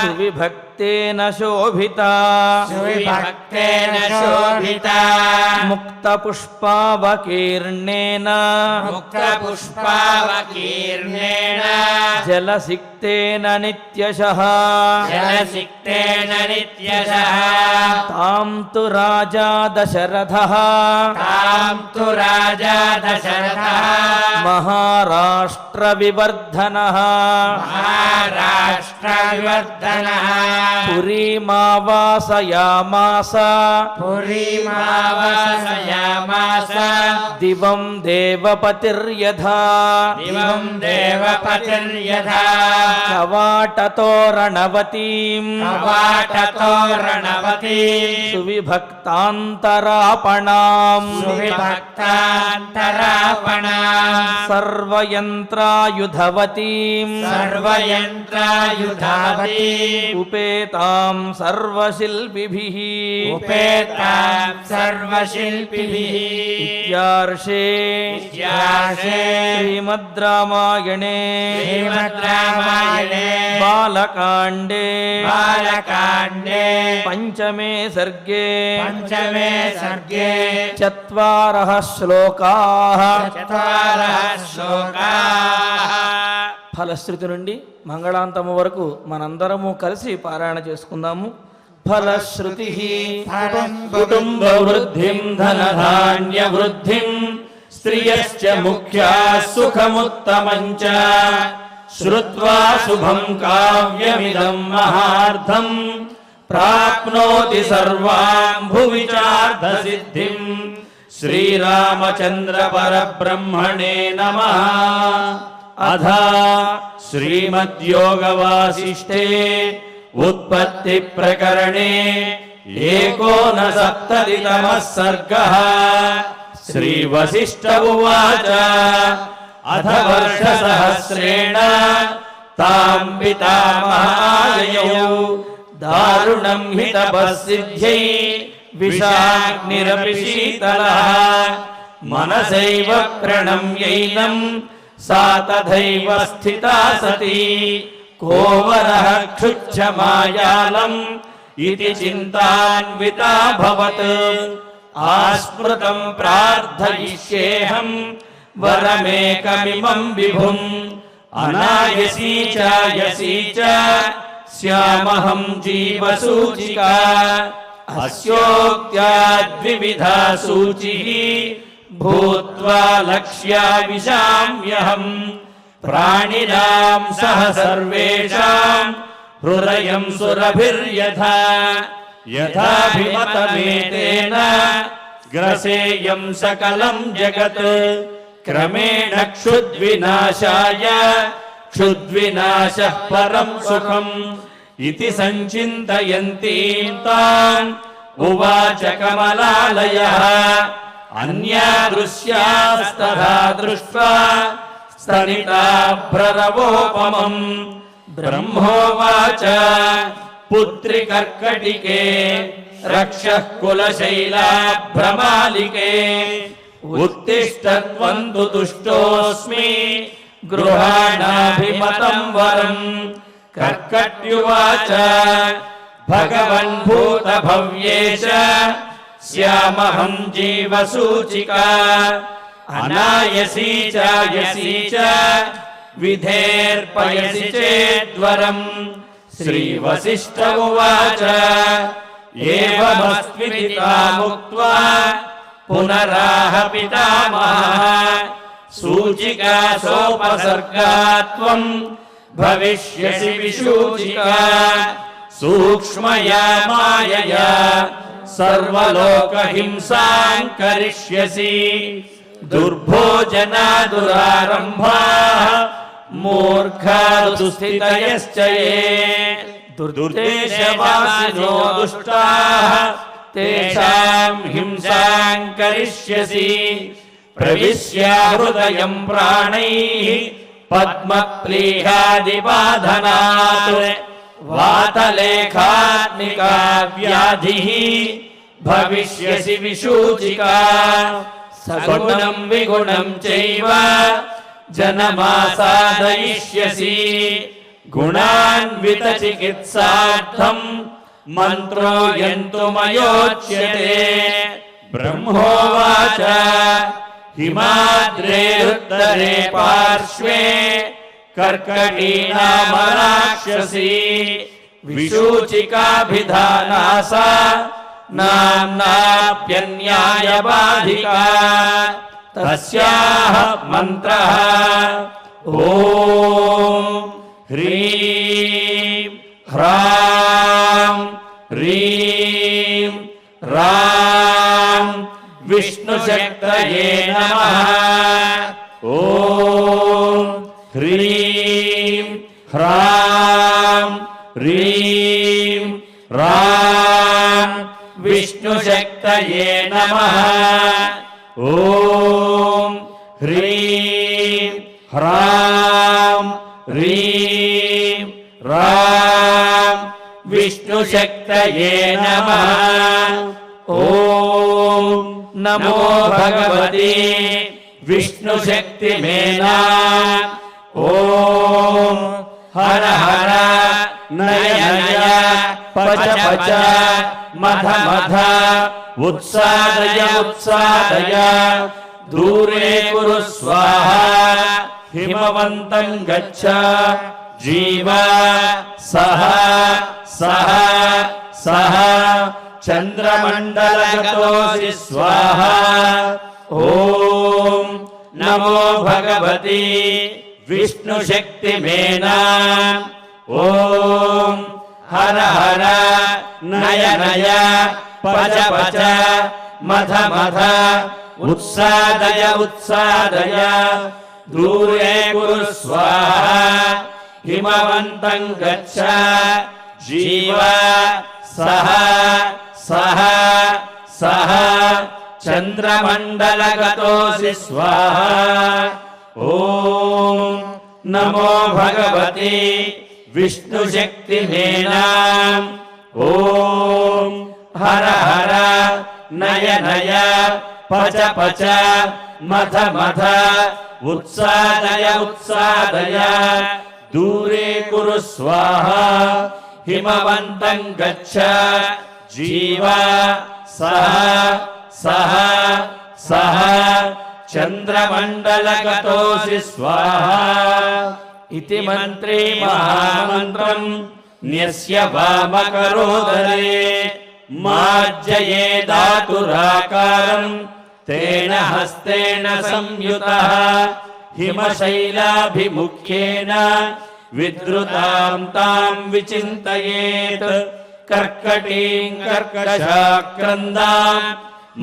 సువిభక్తేన శోభితా ముక్త పుష్పావకీర్ణేన జలసిక్తేన నిత్యశః తాం తు రాజా దశరథః మహారాష్ట్ర వివర్ధనః పురీమావాసయామాస పురీమావాసయామాస దివం దేవపతిర్యథా దివం దేవపతిర్యథా కవాటతోరణవతీం కవాటతోరణవతీ సువిభక్తాంతరాపణాం సువిభక్తాంతరాపణాం సర్వయంత్రాయుధవతీం సర్వయంత్రాయుధావతీ ఉపేతాం సర్వశిల్పిభిః ఉపేతాం సర్వశిల్పిభిః ఇత్యార్షే శ్రీమద్ రామాయణే శ్రీమద్రామాయణే బాలకాండే బాలకాండే పంచమే సర్గే పంచమే సర్గే చత్వారః శ్లోకాః చత్వారః శ్లోకాః ఫలశ్రుతి నుండి మంగళాంతము వరకు మనందరము కలిసి పారాయణ చేసుకుందాము. ఫలశ్రుతి కుటుంబ వృద్ధిం ధనధాన్య వృద్ధిం స్త్రియశ్చ ముఖ్యా సుఖముత్తమం చ శ్రుత్వా శుభం కావ్యమిదం మహార్థం ప్రాప్నోతి సర్వాం భువి చార్థ సిద్ధిం. శ్రీరామచంద్ర పరబ్రహ్మణే నమః. అథ శ్రీమద్యోగవాసిష్ఠే ఉత్పత్తి ప్రకరణే ఏకోనసప్తతితమః సర్గః. శ్రీవసిష్ఠ ఉవాచ అథ వర్షసహస్రేణ తాం పితామహాయయౌ దారుణం హి తపస్సిద్ధ్యై విషాగ్నిరపి శీతలః మనసైవ ప్రణమ్యైనం సా తథైవ స్థితా సతీ కోవరః క్షుచ్ఛమాయాలం ఇతి చింతాన్వితాభవత్. ఆస్మృతం ప్రార్థయిష్యేహం వరమేకమిమం విభుం అనాయసీ చాయసీ చ స్యామహం జీవసూచికా. అస్యోక్త్యా ద్వివిధా సూచిః భూత్వా లక్ష్యా విశామ్యహం. ప్రాణినాం సహ సర్వేషాం హృదయం సురభిర్యథా యథాభిమతమేతేన గ్రసేయం సకలం జగత్. క్రమేణ క్షుద్వినాశాయ క్షుద్వినాశః పరం సుఖం ఇతి సంచింతయంతీం తాం ఉవాచ కమలాలయః. అన్యా దృశ్యాస్తథా దృష్ట్వా స్తనితా భ్రరవోపమం. బ్రహ్మోవాచ పుత్రి కర్కటికే రక్షః కులశైలాభ్రమాలికే. ఉత్తిష్టత్వంతు తుష్టోస్మి గృహాణాభిమతం వరం. కర్కట్యువాచ భగవన్ భూత భవ్యేశ స్యామహం జీవసూచికా. అనాయసీ చాయసీ చ విధేర్పయసి చేద్వరం. శ్రీవసిష్ఠ ఉవాచ ఏవమస్మితితా ముక్త్వా పునరాహ పితామహః. సూచికా సోపసర్గా త్వం భవిష్యసి విశూచికా. సూక్ష్మయా మాయయా సర్వలోకహింసాం కరిష్యసి. దుర్భోజనా దురారంభాః మూర్ఖా దుస్థితయశ్చ ఏ. దుర్దేశవాసినో దుష్టాః తేషాం హింసాం కరిష్యసి. ప్రవిశ్య హృదయం ప్రాణైః పద్మప్లీహాదిబాధనాత్. వాతలేఖాత్మికా వ్యాధిః భవిష్యసి విశూచికా. సగుణం విగుణం చైవ జనమాసాదయిష్యసి. గుణాన్విత చికిత్సార్థం మంత్రో యంతుమయోచ్యతే. బ్రహ్మోవాచ హిమాద్రేరుత్తరే పార్శ్వే కర్కటీ నామ రాక్షసీ. విశూచికాభిధానాసా నామ్నాప్యన్యాయబాధికా. తస్యాః మంత్రః ఓం హ్రీం హ్రాం ह्रां विष्णुशक्तये नमः ॐ ह्रीं ह्रां ह्रीं ह्रां विष्णुशक्तये नमः ॐ ह्रीं ह्रां ह्रीं ह्रां विष्णुशक्तये नमः ॐ नमो भगवते विष्णुशक्तिमेना ॐ हर हर नय नय पच पच मध मध उत्सादय उत्सादय दूरे कुरु स्वाहा हिमवन्तं गच्छ जीव सह सह सह चन्द्रमण्डलगतोऽसि स्वाहा ॐ नमो भगवते विष्णुशक्तिमेना ॐ हर हर नय नय पच पच मध मध उत्सादय उत्सादय दूरे कुरु स्वाहा हिमवन्तं गच्छ जीव सह सह सह चन्द्रमण्डलगतोऽसि स्वाहा ॐ नमो भगवते विष्णुशक्तिमेना ॐ हर हर नय नय पच पच मध मध उत्सादय उत्सादय दूरे कुरु स्वाहा हिमवन्तं गच्छ जीव सह सह सह चन्द्रमण्डलगतोऽसि स्वाहा इति मन्त्रे महामन्त्रम् न्यस्य वामकरोदरे माज्ययेदातुराकारम् तेन हस्तेन संयुतः हिमशैलाभिमुख्येन विद्रुतां तां विचिन्तयेत् कर्कटीं कर्कशाक्रन्दां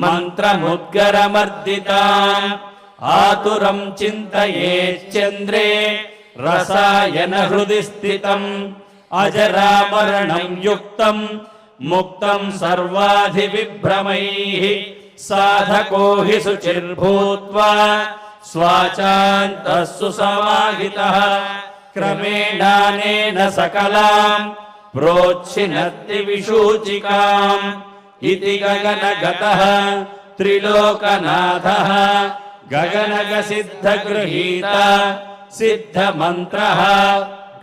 मन्त्रमुद्गरमर्दिताम् आतुरं चिन्तयेच्चन्द्रे रसायन हृदि स्थितम् अजरामरणं युक्तं मुक्तं सर्वाधिविभ्रमैः साधको हि शुचिर्भूत्वा स्वाचान्तः सुसमाहितः क्रमेणानेन सकलां प्रोच्छिनत्ति विशूचिकाम् इति गगनगतः त्रिलोकनाथः गगनगसिद्धगृहीता सिद्धमन्त्रः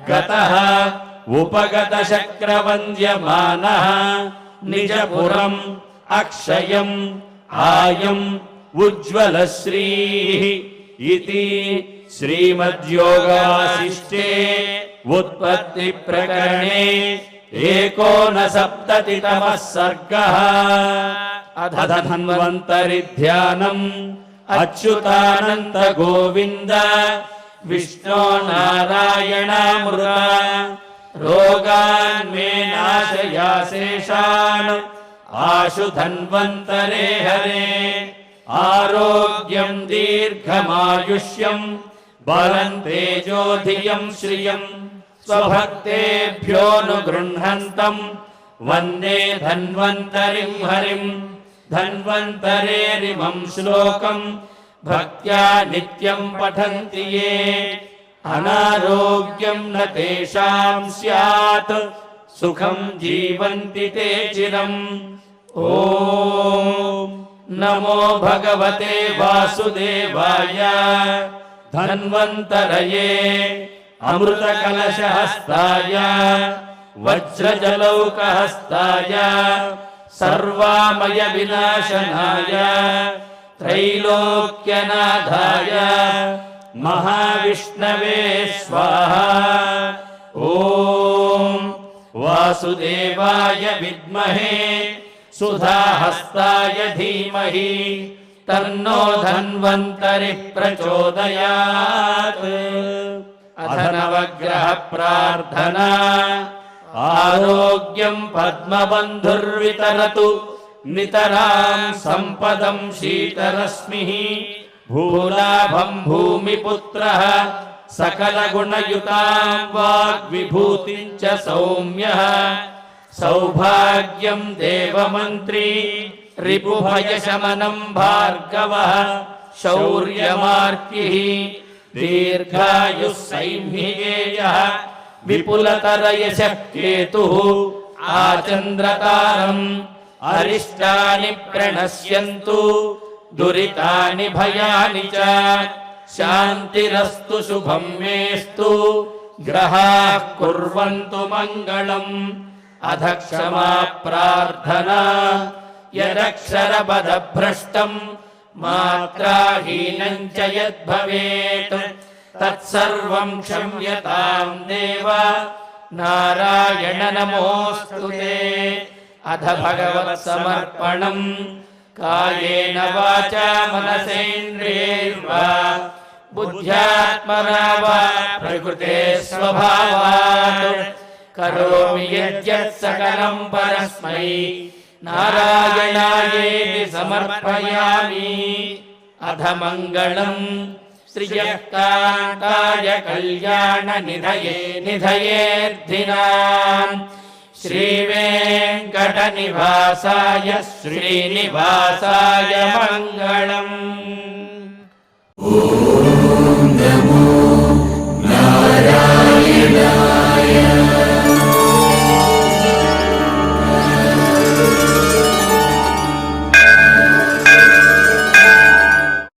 गतः उपगतशक्रवन्द्यमानः निजपुरम् अक्षयम् आयम् उज्ज्वलश्रीः इति श्रीमद्योगवासिष्ठे उत्पत्तिप्रकरणे 69तमः सर्गः अथ धन्वन्तरिध्यानम् अच्युतानन्द गोविन्द विष्णो नारायणामृता रोगान् मे नाशयाशेषान् आशु धन्वन्तरे हरे आरोग्यं दीर्घमायुष्यम् बलं तेजोधियं श्रियम् स्वभक्तेभ्योऽनुगृह्णन्तम् वन्दे धन्वन्तरिं हरिम् धन्वन्तरेरिमं श्लोकम् भक्त्या नित्यं पठन्ति ये अनारोग्यं न तेषां स्यात् सुखं जीवन्ति ते चिरम् ॐ नमो भगवते वासुदेवाय धन्वन्तरये अमृतकलशहस्ताय वज्रजलौकहस्ताय सर्वामय विनाशनाय त्रैलोक्यनाथाय महाविष्णवे स्वाहा ॐ वासुदेवाय विद्महे सुधाहस्ताय धीमहि तन्नो धन्वन्तरिः प्रचोदयात् अथ नवग्रह प्रार्थना आरोग्यं पद्मबन्धुर्वितरतु नितरां सम्पदं शीतरश्मिः भूलाभं भूमिपुत्रः सकलगुणयुतां वाग्विभूतिं च सौम्यः सौभाग्यं देवमन्त्री रिपुभयशमनं भार्गवः शौर्यमार्किः दीर्घायुः सैम्हिकेयः विपुलतरयशः केतुः आचन्द्रतारम् अरिष्टानि प्रणश्यन्तु दुरितानि भयानि च शान्तिरस्तु शुभं मेस्तु ग्रहाः कुर्वन्तु मङ्गलम् अध क्षमा प्रार्थना यदक्षरपदभ्रष्टम् मात्राहीनं च यद्भवेत् तत्सर्वं क्षम्यतां देव नारायण नमोऽस्तु ते अध भगवत्समर्पणम् कायेन वाचा मनसेन्द्रियैर्वा बुद्ध्यात्मना वा प्रकृते स्वभावात् करोमि यद्यत् सकलं परस्मै नारायणायेति समर्पयामि अध मङ्गलम् श्रियकान्ताय कल्याणनिधये निधयेऽर्थिनाम् श्रीवेङ्कटनिवासाय श्रीनिवासाय मङ्गलम्। नमो